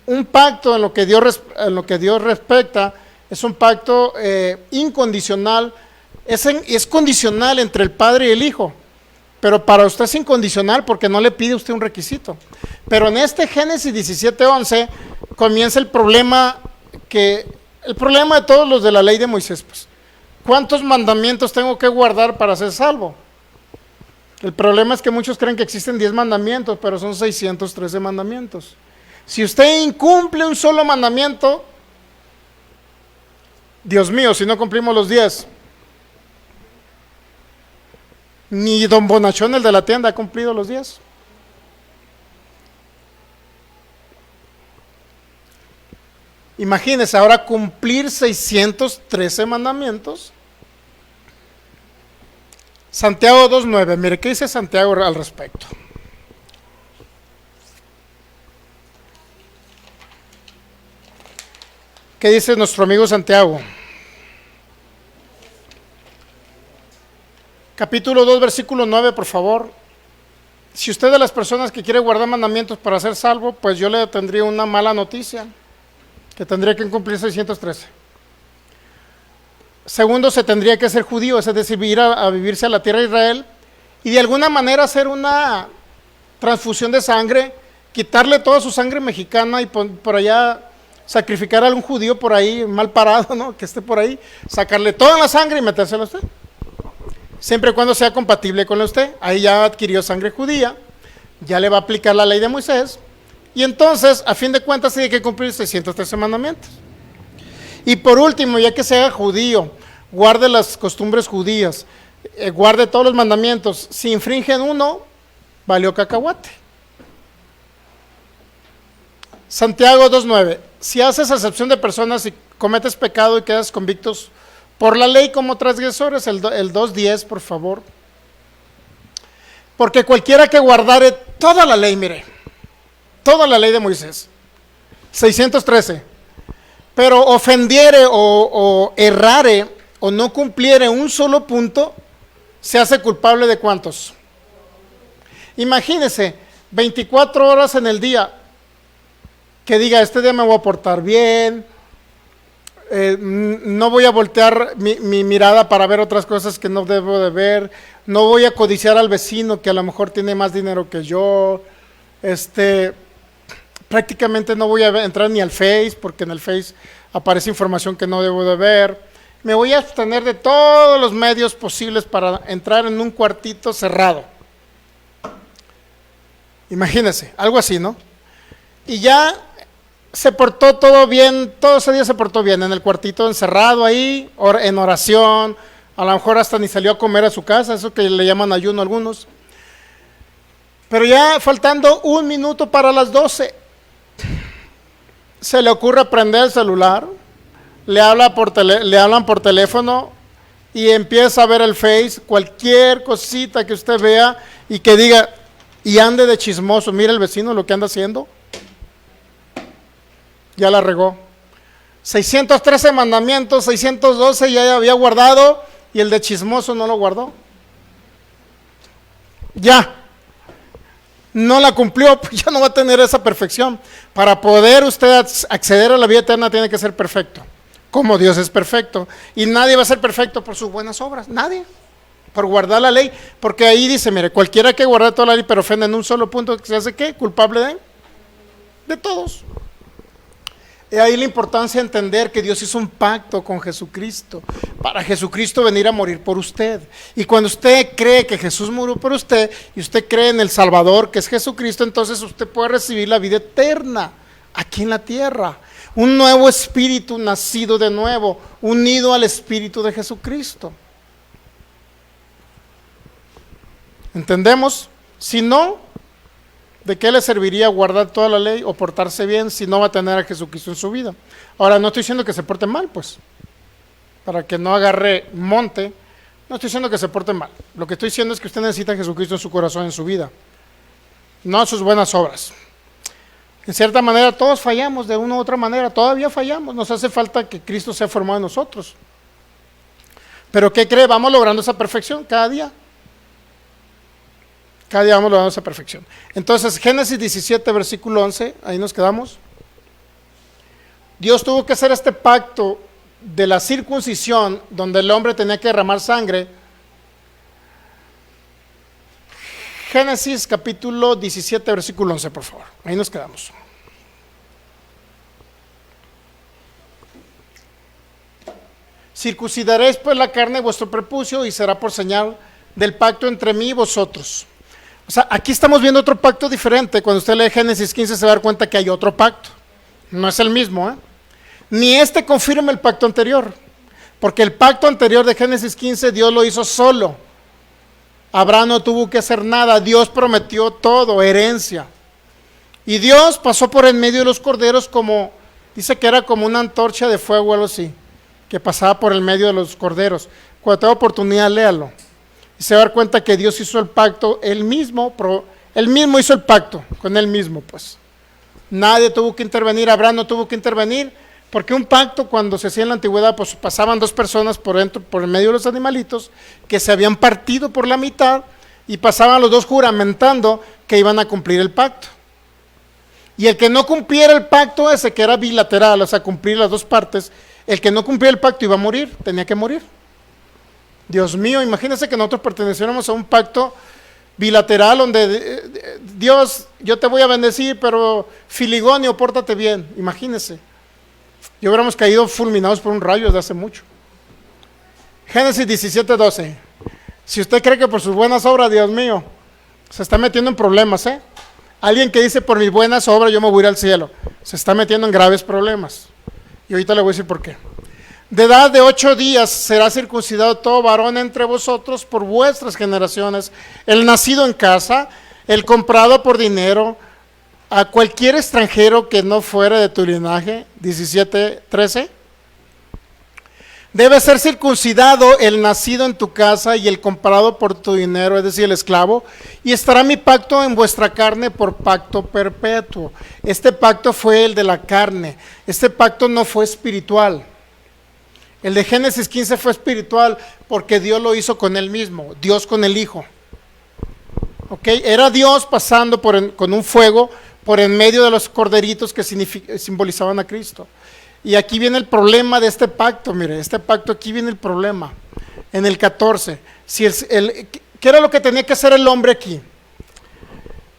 Un pacto en lo que Dios respecta Es un pacto incondicional, es condicional entre el Padre y el Hijo, pero para usted es incondicional porque no le pide usted un requisito. Pero en este Génesis 17:11 comienza el problema de todos los de la ley de Moisés, pues. ¿Cuántos mandamientos tengo que guardar para ser salvo? El problema es que muchos creen que existen 10 mandamientos, pero son 613 mandamientos. Si usted incumple un solo mandamiento, Dios mío, si no cumplimos los 10. Ni don Bonachón, el de la tienda, ha cumplido los 10. Imagínese ahora cumplir 613 mandamientos. Santiago 2:9, mire qué dice Santiago al respecto. ¿Qué dice nuestro amigo Santiago? Capítulo 2, versículo 9, por favor. Si usted es de las personas que quiere guardar mandamientos para ser salvo, pues yo le tendría una mala noticia, que tendría que cumplir 613. Segundo, se tendría que ser judío, es decir, ir a vivirse a la tierra de Israel y de alguna manera hacer una transfusión de sangre, quitarle toda su sangre mexicana y por allá sacrificar a algún judío por ahí mal parado, ¿no? Que esté por ahí, sacarle toda la sangre y metérsela a usted. Siempre y cuando sea compatible con usted. Ahí ya adquirió sangre judía, ya le va a aplicar la ley de Moisés y entonces, a fin de cuentas, tiene que cumplir 613 mandamientos. Y por último, ya que sea judío, guarde las costumbres judías, guarde todos los mandamientos. Si infringen uno, valió cacahuate. Santiago 2:9. Si haces acepción de personas y cometes pecado y quedas convictos por la ley como transgresores, el 2:10, por favor. Porque cualquiera que guardare toda la ley, mire, toda la ley de Moisés, 613, pero ofendiere o errare o no cumpliere un solo punto, se hace culpable de ¿cuántos? Imagínese, 24 horas en el día, que diga, este día me voy a portar bien, no voy a voltear mi mirada para ver otras cosas que no debo de ver, no voy a codiciar al vecino que a lo mejor tiene más dinero que yo, prácticamente no voy a entrar ni al Face, porque en el Face aparece información que no debo de ver, me voy a abstener de todos los medios posibles para entrar en un cuartito cerrado. Imagínense, algo así, ¿no? Y ya se portó todo bien, todo ese día se portó bien, en el cuartito encerrado ahí, en oración, a lo mejor hasta ni salió a comer a su casa, eso que le llaman ayuno a algunos. Pero ya faltando 1 minuto para las 12, se le ocurre prender el celular, le hablan por teléfono y empieza a ver el Face, cualquier cosita que usted vea y que diga, y ande de chismoso, mire el vecino lo que anda haciendo. Ya la regó. 613 mandamientos, 612 ya había guardado y el de chismoso no lo guardó. Ya. No la cumplió, pues ya no va a tener esa perfección. Para poder usted acceder a la vida eterna tiene que ser perfecto, como Dios es perfecto. Y nadie va a ser perfecto por sus buenas obras, nadie. Por guardar la ley, porque ahí dice, mire, cualquiera que guarde toda la ley pero ofende en un solo punto, ¿se hace qué? Culpable de todos. Y ahí la importancia de entender que Dios hizo un pacto con Jesucristo, para Jesucristo venir a morir por usted. Y cuando usted cree que Jesús murió por usted, y usted cree en el Salvador, que es Jesucristo, entonces usted puede recibir la vida eterna, aquí en la tierra. Un nuevo espíritu nacido de nuevo, unido al espíritu de Jesucristo. ¿Entendemos? Si no, ¿de qué le serviría guardar toda la ley o portarse bien si no va a tener a Jesucristo en su vida? Ahora, no estoy diciendo que se porte mal, pues, para que no agarre monte, no estoy diciendo que se porte mal. Lo que estoy diciendo es que usted necesita a Jesucristo en su corazón, en su vida, no sus buenas obras. En cierta manera, todos fallamos de una u otra manera, todavía fallamos, nos hace falta que Cristo sea formado en nosotros. Pero ¿qué cree? Vamos logrando esa perfección cada día. Cada día vamos logrando esa perfección. Entonces, Génesis 17, versículo 11, ahí nos quedamos. Dios tuvo que hacer este pacto de la circuncisión, donde el hombre tenía que derramar sangre. Génesis capítulo 17, versículo 11, por favor. Ahí nos quedamos. Circuncidaréis pues la carne de vuestro prepucio y será por señal del pacto entre mí y vosotros. O sea, aquí estamos viendo otro pacto diferente. Cuando usted lee Génesis 15 se va a dar cuenta que hay otro pacto. No es el mismo, ¿eh? Ni este confirma el pacto anterior. Porque el pacto anterior de Génesis 15 Dios lo hizo solo. Abraham no tuvo que hacer nada. Dios prometió todo, herencia. Y Dios pasó por en medio de los corderos como, dice que era como una antorcha de fuego o algo así, que pasaba por el medio de los corderos. Cuando tenga oportunidad, léalo. Y se va a dar cuenta que Dios hizo el pacto, él mismo hizo el pacto con él mismo, pues. Nadie tuvo que intervenir, Abraham no tuvo que intervenir, porque un pacto cuando se hacía en la antigüedad, pues pasaban dos personas por dentro, por el medio de los animalitos, que se habían partido por la mitad, y pasaban los dos juramentando que iban a cumplir el pacto. Y el que no cumpliera el pacto ese, que era bilateral, o sea, cumplir las dos partes, el que no cumplía el pacto iba a morir, tenía que morir. Dios mío, imagínense que nosotros perteneciéramos a un pacto bilateral donde Dios, yo te voy a bendecir, pero Filigonio, pórtate bien. Imagínense. Y hubiéramos caído fulminados por un rayo desde hace mucho. Génesis 17, 12. Si usted cree que por sus buenas obras, Dios mío, se está metiendo en problemas, ¿eh? Alguien que dice por mis buenas obras yo me voy a ir al cielo, se está metiendo en graves problemas. Y ahorita le voy a decir por qué. De edad de 8 días será circuncidado todo varón entre vosotros por vuestras generaciones, el nacido en casa, el comprado por dinero, a cualquier extranjero que no fuera de tu linaje. 17, 13. Debe ser circuncidado el nacido en tu casa y el comprado por tu dinero, es decir, el esclavo, y estará mi pacto en vuestra carne por pacto perpetuo. Este pacto fue el de la carne, este pacto no fue espiritual. El de Génesis 15 fue espiritual porque Dios lo hizo con él mismo, Dios con el Hijo. ¿Okay? Era Dios pasando con un fuego por en medio de los corderitos que simbolizaban a Cristo. Y aquí viene el problema de este pacto, mire, este pacto, aquí viene el problema. En el 14, ¿qué era lo que tenía que hacer el hombre aquí?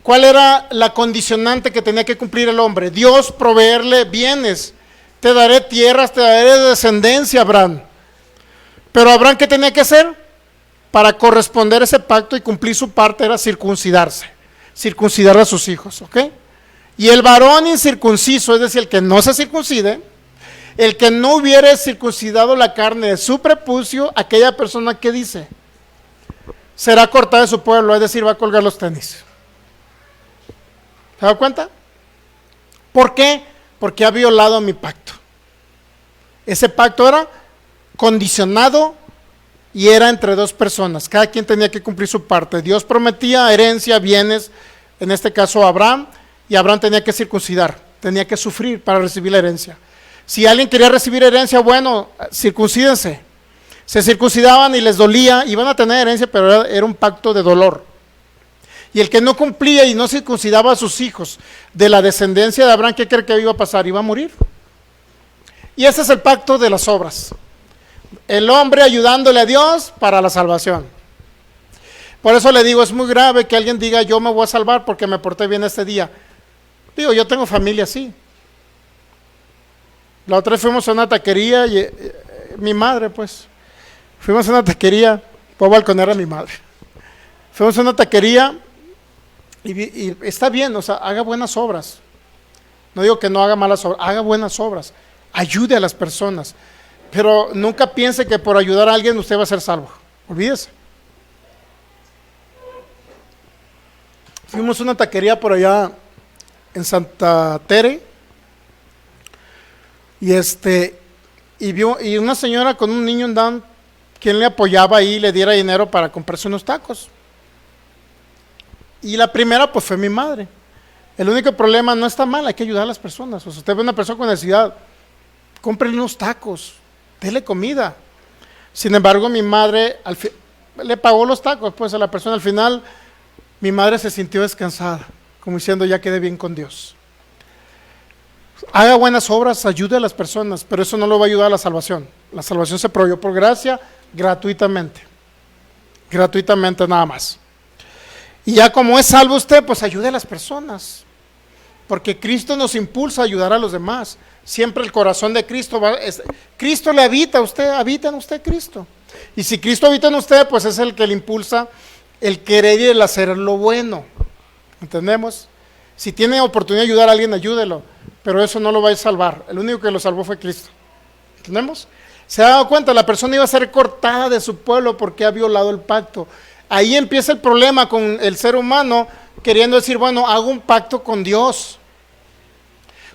¿Cuál era la condicionante que tenía que cumplir el hombre? Dios proveerle bienes. Te daré tierras, te daré descendencia, Abraham. Pero Abraham, ¿qué tenía que hacer? Para corresponder a ese pacto y cumplir su parte era circuncidarse, circuncidar a sus hijos, ¿ok? Y el varón incircunciso, es decir, el que no se circuncide, el que no hubiera circuncidado la carne de su prepucio, aquella persona que dice, será cortada de su pueblo, es decir, va a colgar los tenis. ¿Se da cuenta? ¿Por qué? Porque ha violado mi pacto. Ese pacto era condicionado y era entre dos personas. Cada quien tenía que cumplir su parte. Dios prometía herencia, bienes, en este caso a Abraham, y Abraham tenía que circuncidar, tenía que sufrir para recibir la herencia. Si alguien quería recibir herencia, bueno, circuncídense. Se circuncidaban y les dolía, iban a tener herencia, pero era un pacto de dolor. Y el que no cumplía y no circuncidaba a sus hijos de la descendencia de Abraham, ¿qué cree que iba a pasar? Iba a morir. Y ese es el pacto de las obras. El hombre ayudándole a Dios para la salvación. Por eso le digo, es muy grave que alguien diga, yo me voy a salvar porque me porté bien este día. Digo, yo tengo familia así. La otra vez fuimos a una taquería y mi madre, pues, fuimos a una taquería, voy a balconear a mi madre. Fuimos a una taquería y está bien, o sea, haga buenas obras. No digo que no haga malas obras, haga buenas obras. Ayude a las personas. Pero nunca piense que por ayudar a alguien usted va a ser salvo. Olvídese. Fuimos a una taquería por allá en Santa Tere. Y una señora con un niño andaban, quien le apoyaba ahí y le diera dinero para comprarse unos tacos. Y la primera pues fue mi madre. El único problema, no está mal, hay que ayudar a las personas. O sea, usted ve a una persona con necesidad, cómprele unos tacos, dele comida. Sin embargo, mi madre le pagó los tacos pues a la persona. Al final mi madre se sintió descansada, como diciendo, ya quedé bien con Dios. Haga buenas obras, ayude a las personas, pero eso no lo va a ayudar a la salvación. La salvación se proveyó por gracia, gratuitamente. Gratuitamente nada más. Y ya como es salvo usted, pues ayude a las personas. Porque Cristo nos impulsa a ayudar a los demás. Siempre el corazón de Cristo Cristo le habita a usted, habita en usted Cristo. Y si Cristo habita en usted, pues es el que le impulsa el querer y el hacer lo bueno. ¿Entendemos? Si tiene oportunidad de ayudar a alguien, ayúdelo. Pero eso no lo va a salvar. El único que lo salvó fue Cristo. ¿Entendemos? Se ha dado cuenta, la persona iba a ser cortada de su pueblo porque ha violado el pacto. Ahí empieza el problema con el ser humano queriendo decir, bueno, hago un pacto con Dios.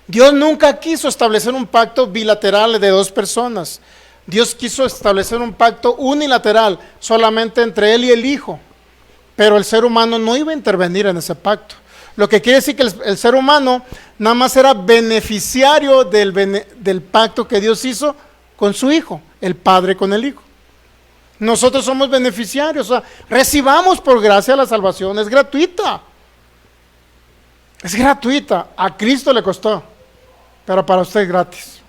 Dios nunca quiso establecer un pacto bilateral de dos personas. Dios quiso establecer un pacto unilateral solamente entre Él y el Hijo. Pero el ser humano no iba a intervenir en ese pacto. Lo que quiere decir que el ser humano nada más era beneficiario del pacto que Dios hizo con su Hijo, el Padre con el Hijo. Nosotros somos beneficiarios, o sea, recibamos por gracia la salvación, es gratuita. Es gratuita, a Cristo le costó, pero para usted es gratis.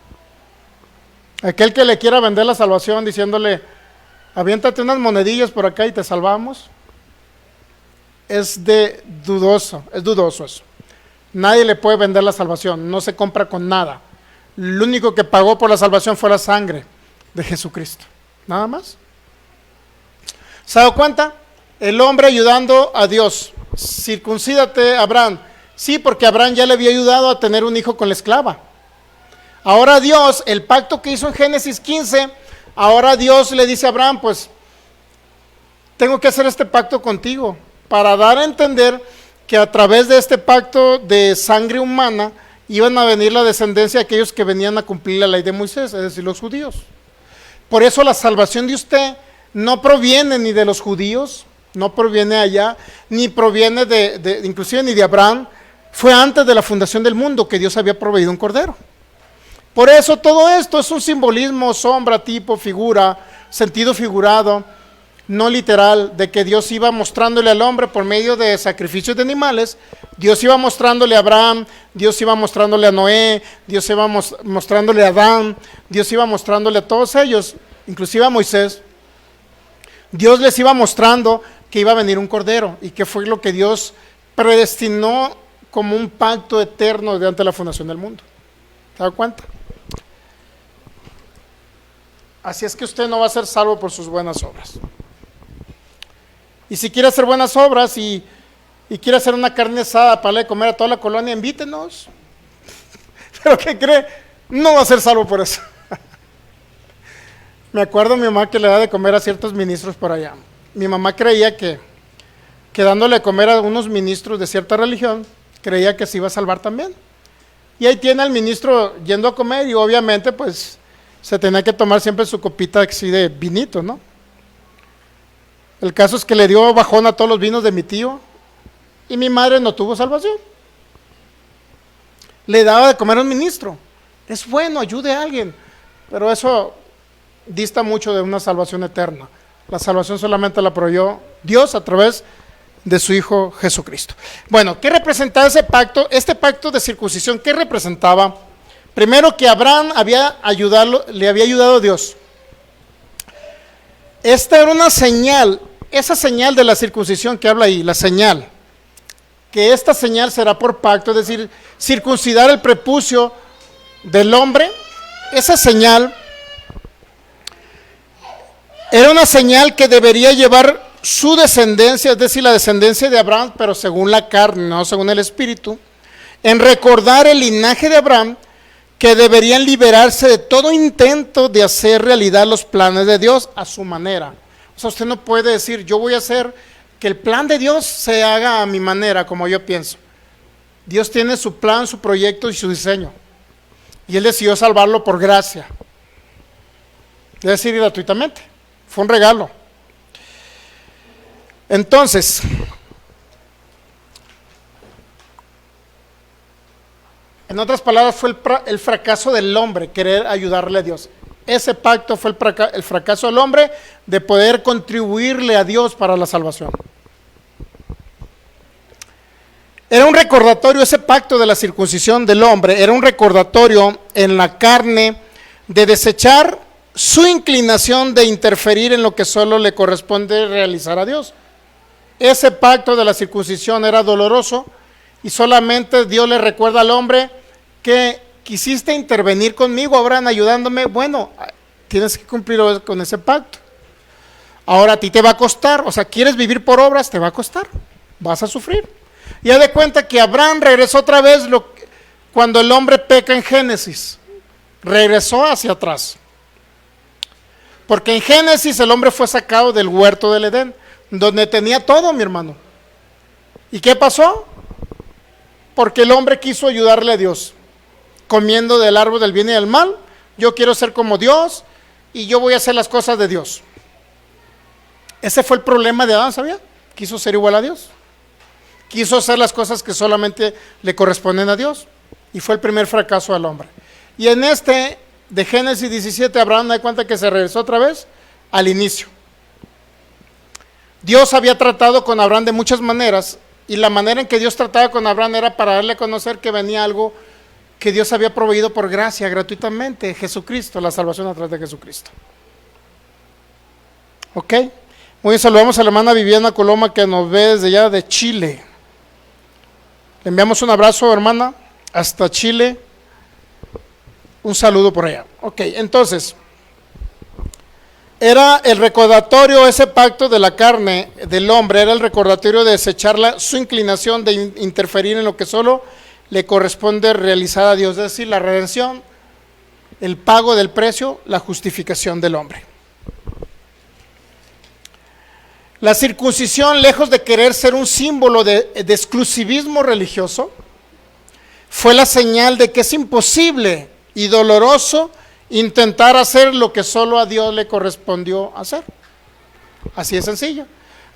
Aquel que le quiera vender la salvación diciéndole, aviéntate unas monedillas por acá y te salvamos, es dudoso eso. Nadie le puede vender la salvación, no se compra con nada. Lo único que pagó por la salvación fue la sangre de Jesucristo, nada más. ¿Se ha dado cuenta? El hombre ayudando a Dios. Circuncídate, Abraham. Sí, porque Abraham ya le había ayudado a tener un hijo con la esclava. Ahora Dios, el pacto que hizo en Génesis 15, ahora Dios le dice a Abraham, pues, tengo que hacer este pacto contigo, para dar a entender que a través de este pacto de sangre humana, iban a venir la descendencia de aquellos que venían a cumplir la ley de Moisés, es decir, los judíos. Por eso la salvación de usted no proviene ni de los judíos, no proviene allá, ni proviene inclusive ni de Abraham. Fue antes de la fundación del mundo que Dios había proveído un cordero. Por eso todo esto es un simbolismo, sombra, tipo, figura, sentido figurado, no literal, de que Dios iba mostrándole al hombre por medio de sacrificios de animales. Dios iba mostrándole a Abraham, Dios iba mostrándole a Noé, Dios iba mostrándole a Adán, Dios iba mostrándole a todos ellos, inclusive a Moisés. Dios les iba mostrando que iba a venir un cordero y que fue lo que Dios predestinó como un pacto eterno de antes de la fundación del mundo. ¿Se da cuenta? Así es que usted no va a ser salvo por sus buenas obras. Y si quiere hacer buenas obras y quiere hacer una carne asada para darle de comer a toda la colonia, invítenos. ¿Pero qué cree? No va a ser salvo por eso. Me acuerdo a mi mamá que le da de comer a ciertos ministros por allá. Mi mamá creía que dándole de comer a unos ministros de cierta religión, creía que se iba a salvar también. Y ahí tiene al ministro yendo a comer y obviamente pues se tenía que tomar siempre su copita así de vinito, ¿no? El caso es que le dio bajón a todos los vinos de mi tío y mi madre no tuvo salvación. Le daba de comer a un ministro. Es bueno, ayude a alguien, pero eso dista mucho de una salvación eterna. La salvación solamente la proveyó Dios a través de su Hijo Jesucristo. Bueno, ¿qué representaba ese pacto? Este pacto de circuncisión, ¿qué representaba? Primero, que Abraham le había ayudado a Dios. Esta era una señal, esa señal de la circuncisión que habla ahí, la señal, que esta señal será por pacto, es decir, circuncidar el prepucio del hombre. Esa señal era una señal que debería llevar su descendencia, es decir, la descendencia de Abraham, pero según la carne, no según el espíritu, en recordar el linaje de Abraham, que deberían liberarse de todo intento de hacer realidad los planes de Dios a su manera. O sea, usted no puede decir, yo voy a hacer que el plan de Dios se haga a mi manera, como yo pienso. Dios tiene su plan, su proyecto y su diseño. Y Él decidió salvarlo por gracia. Es decir, gratuitamente. Fue un regalo. Entonces, en otras palabras, fue el fracaso del hombre querer ayudarle a Dios. Ese pacto fue el fracaso del hombre de poder contribuirle a Dios para la salvación. Era un recordatorio, ese pacto de la circuncisión del hombre, era un recordatorio en la carne de desechar su inclinación de interferir en lo que solo le corresponde realizar a Dios. Ese pacto de la circuncisión era doloroso y solamente Dios le recuerda al hombre que quisiste intervenir conmigo, Abraham, ayudándome. Bueno, tienes que cumplir con ese pacto. Ahora a ti te va a costar, o sea, quieres vivir por obras, te va a costar, vas a sufrir. Y haz de cuenta que Abraham regresó otra vez cuando el hombre peca en Génesis, regresó hacia atrás. Porque en Génesis el hombre fue sacado del huerto del Edén, donde tenía todo, mi hermano. ¿Y qué pasó? Porque el hombre quiso ayudarle a Dios, comiendo del árbol del bien y del mal. Yo quiero ser como Dios y yo voy a hacer las cosas de Dios. Ese fue el problema de Adán, ¿sabía? Quiso ser igual a Dios. Quiso hacer las cosas que solamente le corresponden a Dios. Y fue el primer fracaso del hombre. Y en de Génesis 17, Abraham da cuenta que se regresó otra vez al inicio. Dios había tratado con Abraham de muchas maneras, y la manera en que Dios trataba con Abraham era para darle a conocer que venía algo que Dios había proveído por gracia, gratuitamente, Jesucristo, la salvación a través de Jesucristo. ¿Ok? Muy bien, saludamos a la hermana Viviana Coloma, que nos ve desde allá de Chile. Le enviamos un abrazo, hermana, hasta Chile. Un saludo por allá. Ok, entonces, era el recordatorio, ese pacto de la carne del hombre, era el recordatorio de desechar su inclinación de interferir en lo que solo le corresponde realizar a Dios, es decir, la redención, el pago del precio, la justificación del hombre. La circuncisión, lejos de querer ser un símbolo de exclusivismo religioso, fue la señal de que es imposible y doloroso intentar hacer lo que solo a Dios le correspondió hacer. Así de sencillo.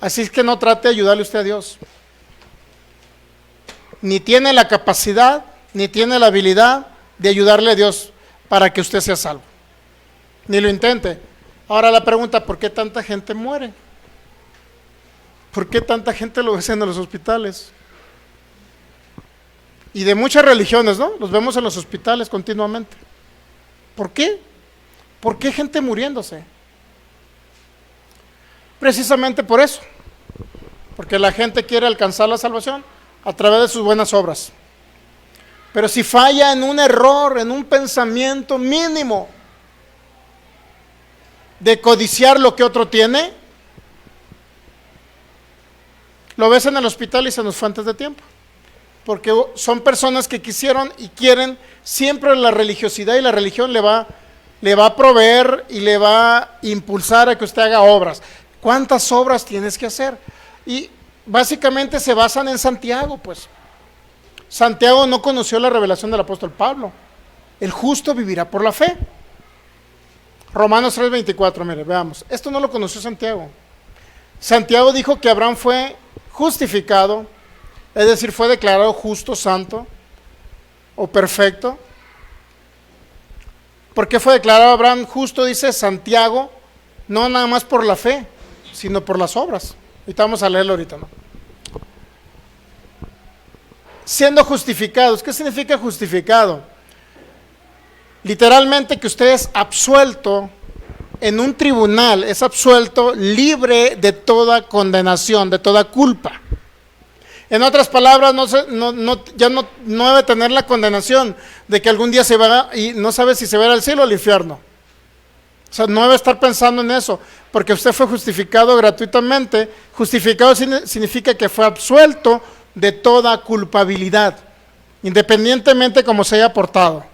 Así es que no trate de ayudarle usted a Dios. Ni tiene la capacidad, ni tiene la habilidad de ayudarle a Dios para que usted sea salvo. Ni lo intente. Ahora la pregunta, ¿por qué tanta gente muere? ¿Por qué tanta gente lo ves en los hospitales? Y de muchas religiones, ¿no? Los vemos en los hospitales continuamente. ¿Por qué? ¿Por qué gente muriéndose? Precisamente por eso. Porque la gente quiere alcanzar la salvación a través de sus buenas obras. Pero si falla en un error, en un pensamiento mínimo de codiciar lo que otro tiene, lo ves en el hospital y se nos fue antes de tiempo. Porque son personas que quisieron y quieren siempre la religiosidad, y la religión le va a proveer y le va a impulsar a que usted haga obras. ¿Cuántas obras tienes que hacer? Y básicamente se basan en Santiago, pues. Santiago no conoció la revelación del apóstol Pablo. El justo vivirá por la fe. Romanos 3:24, mire, veamos. Esto no lo conoció Santiago. Santiago dijo que Abraham fue justificado, es decir, fue declarado justo, santo o perfecto. ¿Por qué fue declarado Abraham justo? Dice Santiago, no nada más por la fe, sino por las obras. Ahorita vamos a leerlo ahorita, ¿no? Siendo justificados. ¿Qué significa justificado? Literalmente que usted es absuelto en un tribunal, es absuelto, libre de toda condenación, de toda culpa. En otras palabras, ya no debe tener la condenación de que algún día se va y no sabe si se va al cielo o al infierno. O sea, no debe estar pensando en eso, porque usted fue justificado gratuitamente. Justificado significa que fue absuelto de toda culpabilidad, independientemente cómo se haya portado.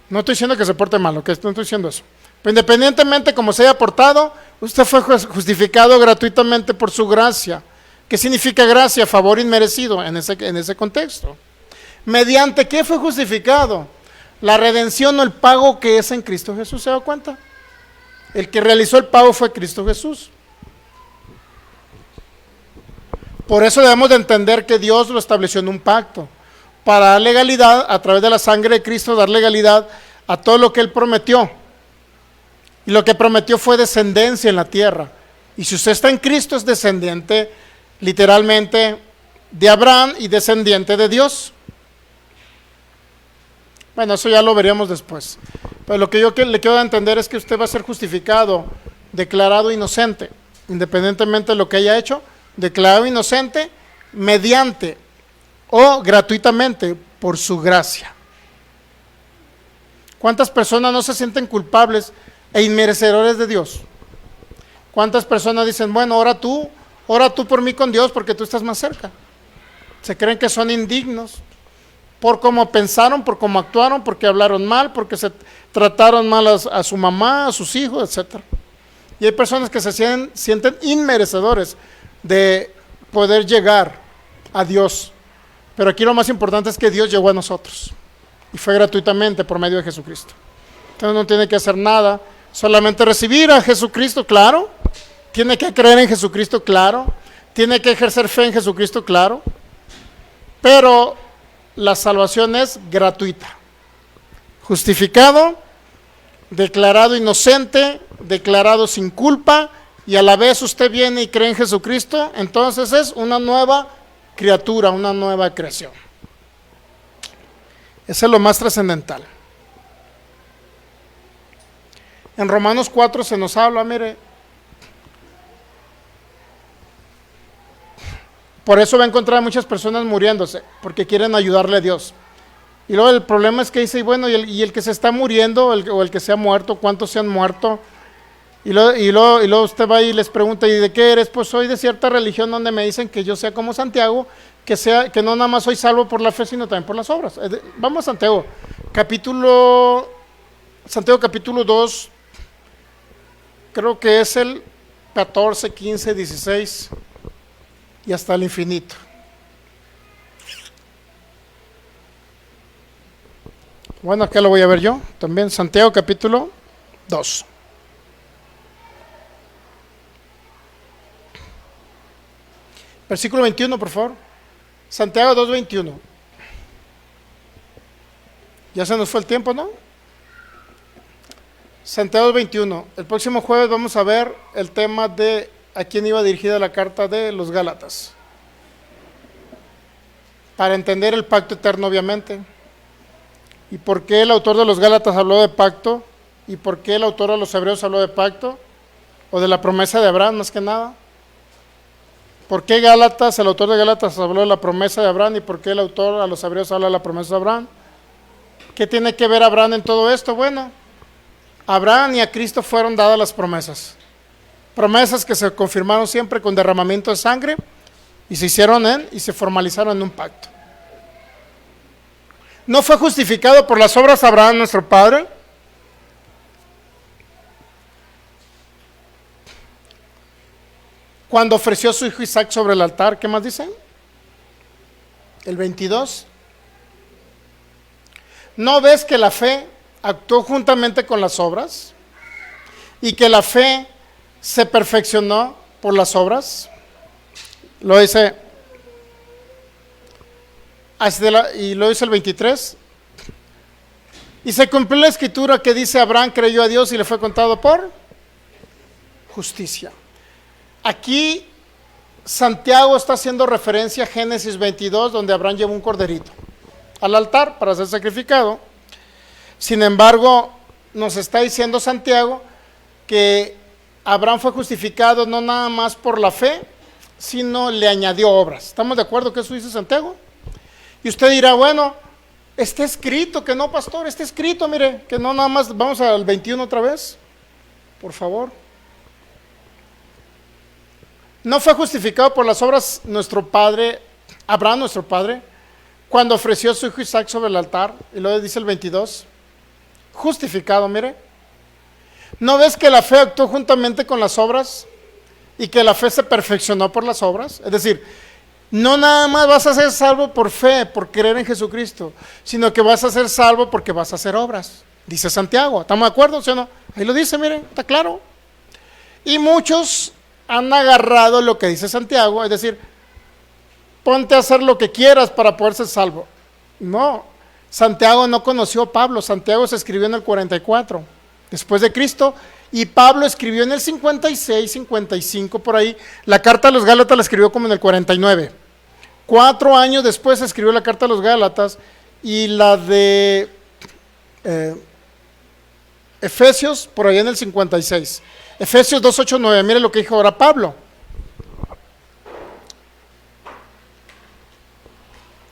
No estoy diciendo que se porte mal, no estoy diciendo eso. Pero independientemente como se haya portado, usted fue justificado gratuitamente por su gracia. ¿Qué significa gracia? Favor inmerecido en ese contexto. ¿Mediante qué fue justificado? La redención o el pago que es en Cristo Jesús. ¿Se da cuenta? El que realizó el pago fue Cristo Jesús. Por eso debemos de entender que Dios lo estableció en un pacto, para dar legalidad, a través de la sangre de Cristo, dar legalidad a todo lo que Él prometió. Y lo que prometió fue descendencia en la tierra. Y si usted está en Cristo, es descendiente literalmente de Abraham y descendiente de Dios. Bueno, eso ya lo veríamos después. Pero lo que yo le quiero entender es que usted va a ser justificado, declarado inocente, independientemente de lo que haya hecho, declarado inocente mediante o gratuitamente por su gracia. ¿Cuántas personas no se sienten culpables e inmerecedores de Dios? ¿Cuántas personas dicen, bueno, ora tú por mí con Dios porque tú estás más cerca? Se creen que son indignos por cómo pensaron, por cómo actuaron, porque hablaron mal, porque se trataron mal a su mamá, a sus hijos, etc. Y hay personas que se sienten inmerecedores de poder llegar a Dios. Pero aquí lo más importante es que Dios llegó a nosotros y fue gratuitamente por medio de Jesucristo. Entonces no tiene que hacer nada, solamente recibir a Jesucristo, claro. Tiene que creer en Jesucristo, claro. Tiene que ejercer fe en Jesucristo, claro. Pero la salvación es gratuita. Justificado, declarado inocente, declarado sin culpa, y a la vez usted viene y cree en Jesucristo, entonces es una nueva criatura, una nueva creación. Eso es lo más trascendental. En Romanos 4 se nos habla, mire, por eso va a encontrar a muchas personas muriéndose, porque quieren ayudarle a Dios. Y luego el problema es que dice, bueno, y el que se está muriendo, o el que se ha muerto, ¿cuántos se han muerto? Y luego usted va y les pregunta, ¿y de qué eres? Pues soy de cierta religión donde me dicen que yo sea como Santiago, que no nada más soy salvo por la fe, sino también por las obras. Vamos a Santiago capítulo 2, creo que es el 14, 15, 16 y hasta el infinito. Bueno, acá lo voy a ver yo también. Santiago capítulo 2. Versículo 21, por favor. Santiago 2, 21. Ya se nos fue el tiempo, ¿no? Santiago 2, 21. El próximo jueves vamos a ver el tema de a quién iba dirigida la carta de los Gálatas. Para entender el pacto eterno, obviamente. ¿Y por qué el autor de los Gálatas habló de pacto? ¿Y por qué el autor de los Hebreos habló de pacto? O de la promesa de Abraham, más que nada. ¿Por qué Gálatas, el autor de Gálatas habló de la promesa de Abraham? ¿Y por qué el autor a los Hebreos habla de la promesa de Abraham? ¿Qué tiene que ver Abraham en todo esto? Bueno, a Abraham y a Cristo fueron dadas las promesas. Promesas que se confirmaron siempre con derramamiento de sangre y se hicieron y se formalizaron en un pacto. ¿No fue justificado por las obras Abraham, nuestro padre? Cuando ofreció a su hijo Isaac sobre el altar, ¿qué más dice? El 22. ¿No ves que la fe actuó juntamente con las obras? Y que la fe se perfeccionó por las obras. Lo dice, y lo dice el 23. Y se cumplió la escritura que dice, Abraham creyó a Dios y le fue contado por justicia. Aquí Santiago está haciendo referencia a Génesis 22, donde Abraham llevó un corderito al altar para ser sacrificado. Sin embargo, nos está diciendo Santiago que Abraham fue justificado no nada más por la fe, sino le añadió obras. ¿Estamos de acuerdo que eso dice Santiago? Y usted dirá, bueno, está escrito, que no, pastor, está escrito, mire, que no nada más. Vamos al 21 otra vez, por favor. ¿No fue justificado por las obras nuestro padre, Abraham nuestro padre, cuando ofreció a su hijo Isaac sobre el altar? Y luego dice el 22, justificado, mire. ¿No ves que la fe actuó juntamente con las obras y que la fe se perfeccionó por las obras? Es decir, no nada más vas a ser salvo por fe, por creer en Jesucristo, sino que vas a ser salvo porque vas a hacer obras, dice Santiago. ¿Estamos de acuerdo, sí o no? Ahí lo dice, miren, está claro. Y muchos han agarrado lo que dice Santiago, es decir, ponte a hacer lo que quieras para poder ser salvo. No, Santiago no conoció a Pablo. Santiago se escribió en el 44 después de Cristo, Y Pablo escribió en el 56, 55 por ahí. La carta a los Gálatas la escribió como en el 49. 4 años después escribió la carta a los Gálatas, y la de Efesios por ahí en el 56. Efesios 2, 8, 9. Mire lo que dijo ahora Pablo.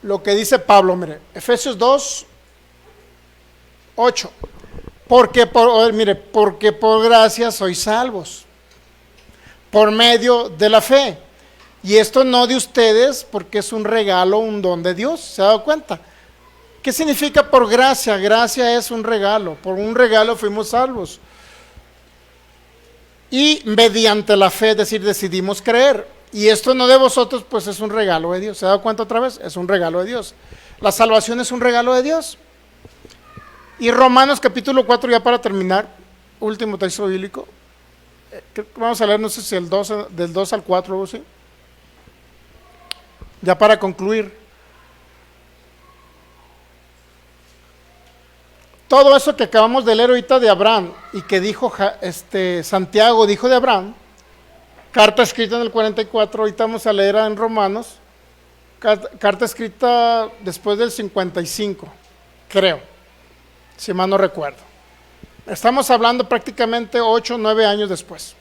Lo que dice Pablo, mire, Efesios 2, 8. Porque por gracia sois salvos, por medio de la fe. Y esto no de ustedes, porque es un regalo, un don de Dios. ¿Se ha dado cuenta? ¿Qué significa por gracia? Gracia es un regalo. Por un regalo fuimos salvos. Y mediante la fe, es decir, decidimos creer. Y esto no de vosotros, pues es un regalo de Dios. ¿Se ha dado cuenta otra vez? Es un regalo de Dios. La salvación es un regalo de Dios. Y Romanos capítulo 4, ya para terminar, último texto bíblico. Vamos a leer, no sé si del 2 al 4 o así. Ya para concluir. Todo eso que acabamos de leer ahorita de Abraham y que dijo Santiago, dijo de Abraham, carta escrita en el 44, ahorita vamos a leer en Romanos, carta escrita después del 55, creo, si mal no recuerdo. Estamos hablando prácticamente 8 o 9 años después.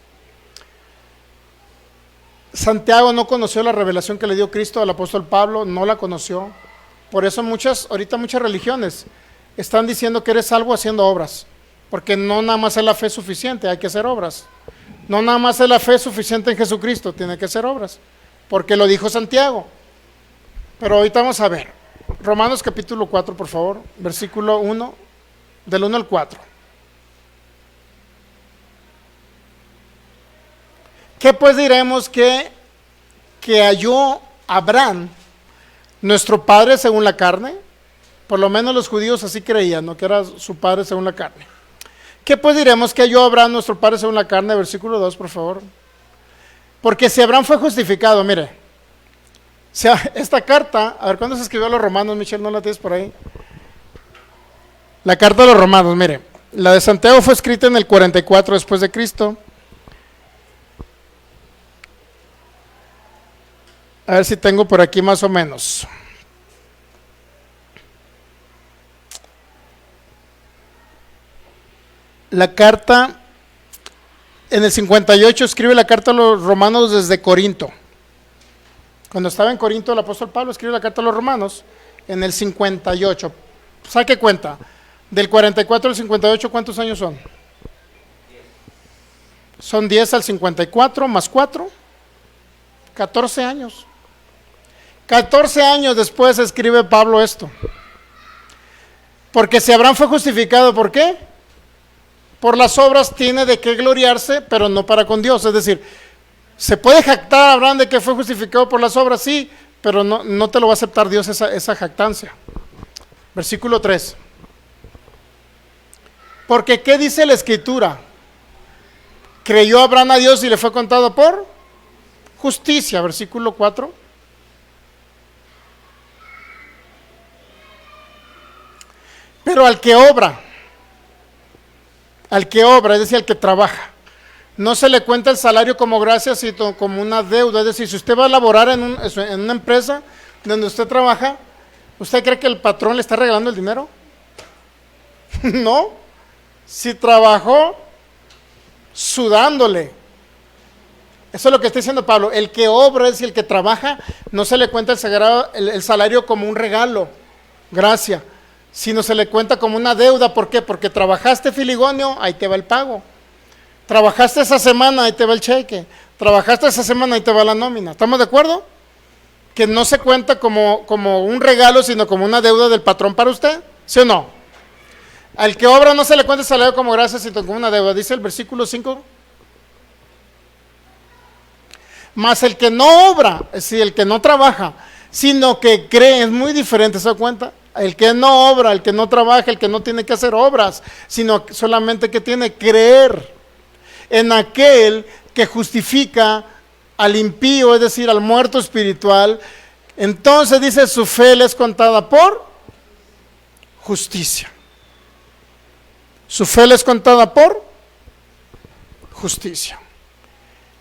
Santiago no conoció la revelación que le dio Cristo al apóstol Pablo, no la conoció. Por eso ahorita muchas religiones están diciendo que eres salvo haciendo obras, porque no nada más es la fe suficiente, hay que hacer obras. No nada más es la fe suficiente en Jesucristo, tiene que hacer obras, porque lo dijo Santiago. Pero ahorita vamos a ver, Romanos capítulo 4, por favor, versículo 1, del 1 al 4. ¿Qué pues diremos que halló Abraham, nuestro padre según la carne? Por lo menos los judíos así creían, ¿no? Que era su padre según la carne. ¿Qué pues diremos que halló Abraham, nuestro padre según la carne? Versículo 2, por favor. Porque si Abraham fue justificado, mire, esta carta, a ver, ¿cuándo se escribió a los romanos, Michelle? ¿No la tienes por ahí? La carta de los romanos, mire, la de Santiago fue escrita en el 44 después de Cristo. A ver si tengo por aquí más o menos. La carta, en el 58 escribe la carta a los romanos desde Corinto. Cuando estaba en Corinto el apóstol Pablo escribe la carta a los romanos en el 58. Saque cuenta, del 44 al 58, ¿cuántos años son? Son 10 al 54 más 4, 14 años. 14 años después escribe Pablo esto. Porque si Abraham fue justificado, ¿por qué? Por las obras tiene de qué gloriarse, pero no para con Dios. Es decir, ¿se puede jactar a Abraham de que fue justificado por las obras? Sí, pero no te lo va a aceptar Dios esa jactancia. Versículo 3. Porque ¿qué dice la Escritura? Creyó Abraham a Dios y le fue contado por justicia. Versículo 4. Pero al que obra, es decir, al que trabaja, no se le cuenta el salario como gracia, sino como una deuda. Es decir, si usted va a laborar en una empresa donde usted trabaja, ¿usted cree que el patrón le está regalando el dinero? No, si trabajó sudándole. Eso es lo que está diciendo Pablo. El que obra, es decir, el que trabaja, no se le cuenta el salario como un regalo, gracia, sino se le cuenta como una deuda. ¿Por qué? Porque trabajaste, Filigonio, ahí te va el pago. Trabajaste esa semana, ahí te va el cheque. Trabajaste esa semana, ahí te va la nómina. ¿Estamos de acuerdo? Que no se cuenta como un regalo, sino como una deuda del patrón para usted. ¿Sí o no? Al que obra no se le cuenta el salario como gracia, sino como una deuda. Dice el versículo 5. Mas el que no obra, es decir, el que no trabaja, sino que cree, es muy diferente, ¿se da cuenta? El que no obra, el que no trabaja, el que no tiene que hacer obras, sino solamente que tiene que creer en aquel que justifica al impío, es decir, al muerto espiritual. Entonces dice, su fe le es contada por justicia. Su fe le es contada por justicia.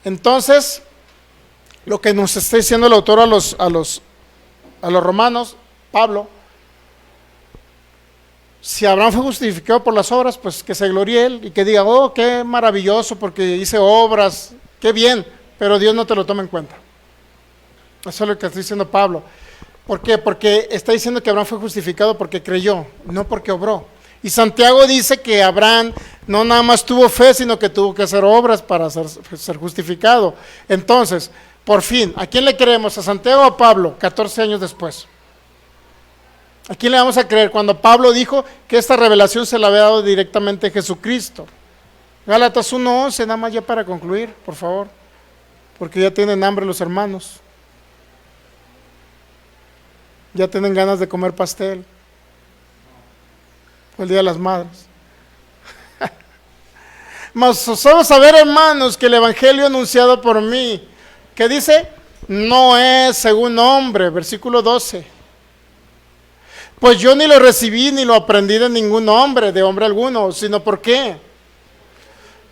Entonces, lo que nos está diciendo el autor a los romanos, Pablo, si Abraham fue justificado por las obras, pues que se gloríe él y que diga, oh, qué maravilloso porque hice obras, qué bien, pero Dios no te lo toma en cuenta. Eso es lo que está diciendo Pablo. ¿Por qué? Porque está diciendo que Abraham fue justificado porque creyó, no porque obró. Y Santiago dice que Abraham no nada más tuvo fe, sino que tuvo que hacer obras para ser justificado. Entonces, por fin, ¿a quién le creemos? ¿A Santiago o a Pablo? 14 años después. ¿A quién le vamos a creer? Cuando Pablo dijo que esta revelación se la había dado directamente Jesucristo. Gálatas 1:11, nada más ya para concluir, por favor, porque ya tienen hambre los hermanos. Ya tienen ganas de comer pastel. Fue el Día de las Madres. Mas solo saber, hermanos, que el evangelio anunciado por mí, que dice, no es según hombre, versículo 12. Pues yo ni lo recibí ni lo aprendí de ningún hombre, de hombre alguno, sino ¿por qué?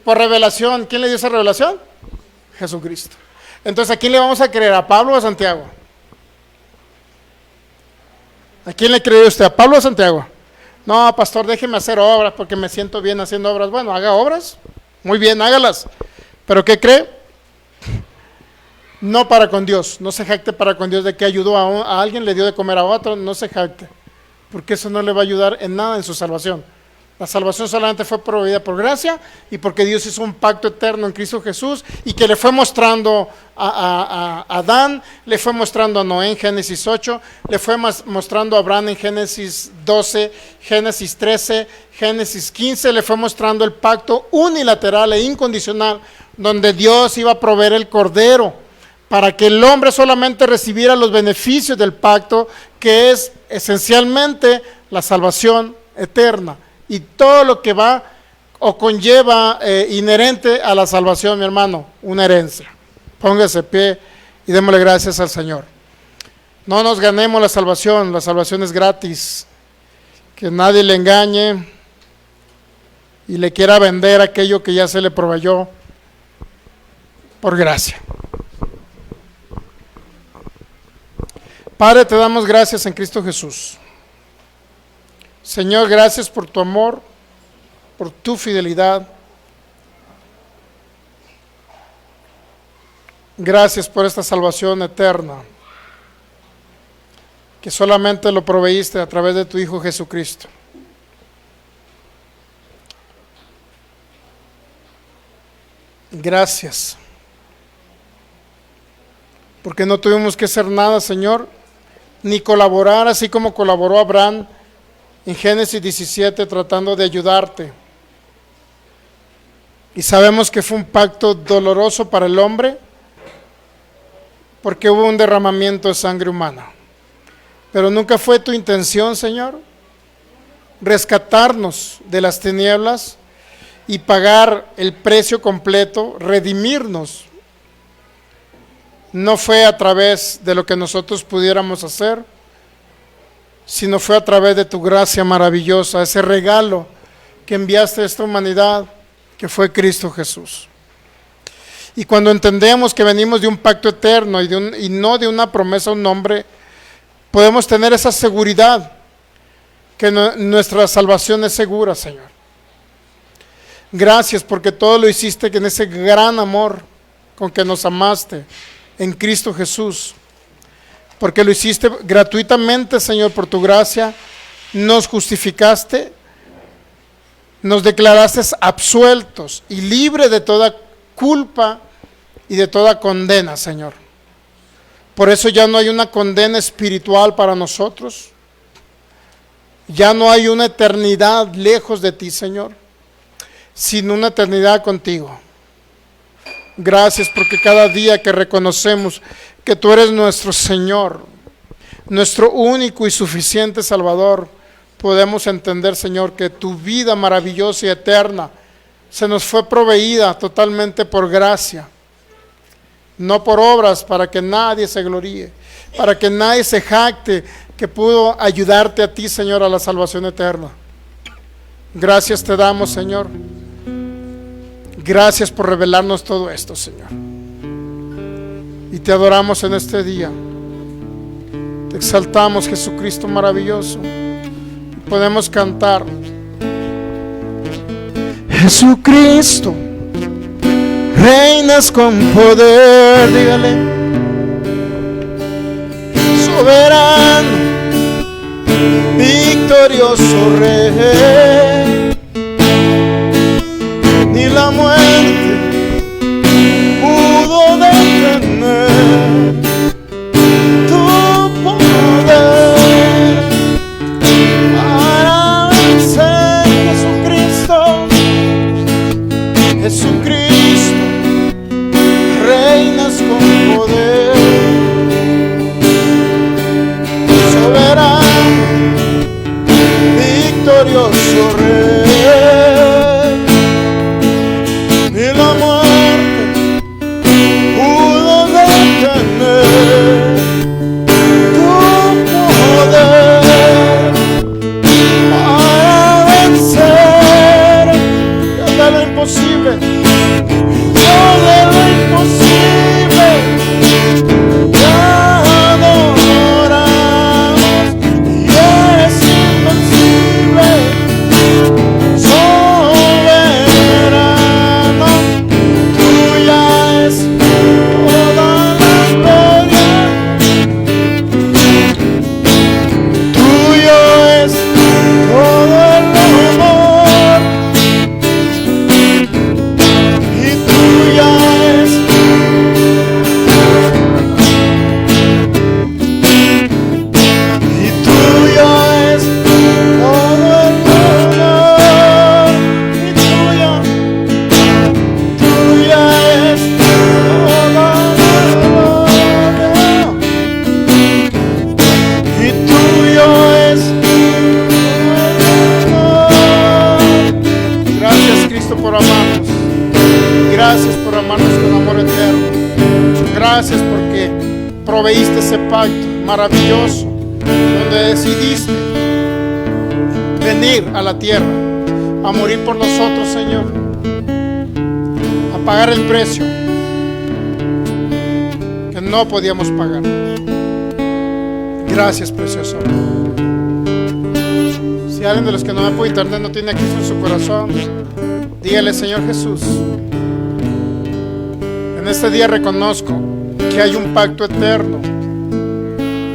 Por revelación. ¿Quién le dio esa revelación? Jesucristo. Entonces, ¿a quién le vamos a creer? ¿A Pablo o a Santiago? ¿A quién le cree usted? ¿A Pablo o a Santiago? No, pastor, déjeme hacer obras porque me siento bien haciendo obras. Bueno, haga obras, muy bien, hágalas. ¿Pero qué cree? No para con Dios, no se jacte para con Dios de que ayudó a alguien, le dio de comer a otro, no se jacte, porque eso no le va a ayudar en nada en su salvación. La salvación solamente fue proveída por gracia y porque Dios hizo un pacto eterno en Cristo Jesús y que le fue mostrando a Adán, le fue mostrando a Noé en Génesis 8, le fue mostrando a Abraham en Génesis 12, Génesis 13, Génesis 15, le fue mostrando el pacto unilateral e incondicional donde Dios iba a proveer el cordero para que el hombre solamente recibiera los beneficios del pacto, que es esencialmente la salvación eterna y todo lo que va o conlleva inherente a la salvación, mi hermano, una herencia. Póngase de pie y démosle gracias al Señor. No nos ganemos la salvación es gratis. Que nadie le engañe y le quiera vender aquello que ya se le proveyó por gracia. Padre, te damos gracias en Cristo Jesús. Señor, gracias por tu amor, por tu fidelidad. Gracias por esta salvación eterna, que solamente lo proveíste a través de tu Hijo Jesucristo. Gracias, porque no tuvimos que hacer nada, Señor, ni colaborar así como colaboró Abraham en Génesis 17 tratando de ayudarte. Y sabemos que fue un pacto doloroso para el hombre porque hubo un derramamiento de sangre humana. Pero nunca fue tu intención, Señor, rescatarnos de las tinieblas y pagar el precio completo, redimirnos. No fue a través de lo que nosotros pudiéramos hacer, sino fue a través de tu gracia maravillosa, ese regalo que enviaste a esta humanidad, que fue Cristo Jesús. Y cuando entendemos que venimos de un pacto eterno y no de una promesa a un hombre, podemos tener esa seguridad que nuestra salvación es segura, Señor. Gracias porque todo lo hiciste en ese gran amor con que nos amaste en Cristo Jesús. Porque lo hiciste gratuitamente, Señor, por tu gracia, nos justificaste, nos declaraste absueltos y libres de toda culpa y de toda condena, Señor. Por eso ya no hay una condena espiritual para nosotros, ya no hay una eternidad lejos de ti, Señor, sino una eternidad contigo. Gracias porque cada día que reconocemos que tú eres nuestro Señor, nuestro único y suficiente Salvador, podemos entender, Señor, que tu vida maravillosa y eterna se nos fue proveída totalmente por gracia, no por obras, para que nadie se gloríe, para que nadie se jacte que pudo ayudarte a ti, Señor, a la salvación eterna. Gracias te damos, Señor. Gracias por revelarnos todo esto, Señor. Y te adoramos en este día. Te exaltamos, Jesucristo maravilloso. Podemos cantar: Jesucristo, reinas con poder, dígale, soberano, victorioso Rey. Ni la muerte pudo detener tu poder para vencer. Jesucristo, Jesucristo, reinas con poder, soberano, victorioso Rey. Ni la muerte pudo detener tu poder para vencer. Dios de lo imposible, Dios de lo imposible, te adoramos y eres invencible, soberano, tuya es toda la gloria, tuyo es todo el honor, y tuya es, y tuyo es todo el honor, y tuya es toda la gloria, y tuyo es todo el honor. Gracias, Cristo, por amarnos. Gracias por amarnos con amor eterno. Gracias porque proveíste ese pacto maravilloso donde decidiste venir a la tierra a morir por nosotros, Señor, a pagar el precio que no podíamos pagar. Gracias, precioso. Si alguien de los que no me por internet no tiene a Cristo en su corazón, dígale: Señor Jesús, en este día reconozco que hay un pacto eterno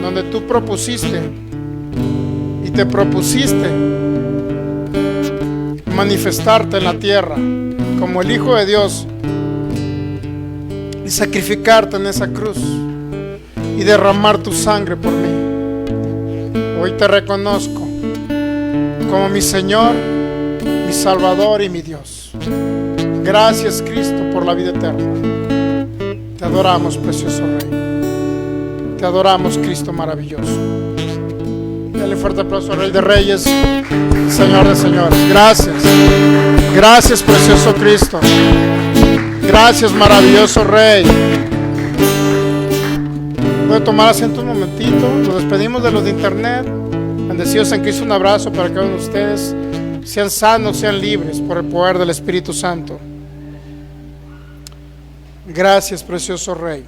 donde tú propusiste y te propusiste manifestarte en la tierra como el Hijo de Dios y sacrificarte en esa cruz y derramar tu sangre por mí. Hoy te reconozco como mi Señor, mi Salvador y mi Dios. Gracias, Cristo, por la vida eterna. Te adoramos, precioso Rey. Te adoramos, Cristo maravilloso. Dale fuerte aplauso al Rey de Reyes, Señor de Señores. Gracias. Gracias, precioso Cristo. Gracias, maravilloso Rey. Puede tomar asiento un momentito. Nos despedimos de los de internet. Bendecidos en Cristo. Un abrazo para cada uno de ustedes. Sean sanos, sean libres por el poder del Espíritu Santo. Gracias, precioso Rey.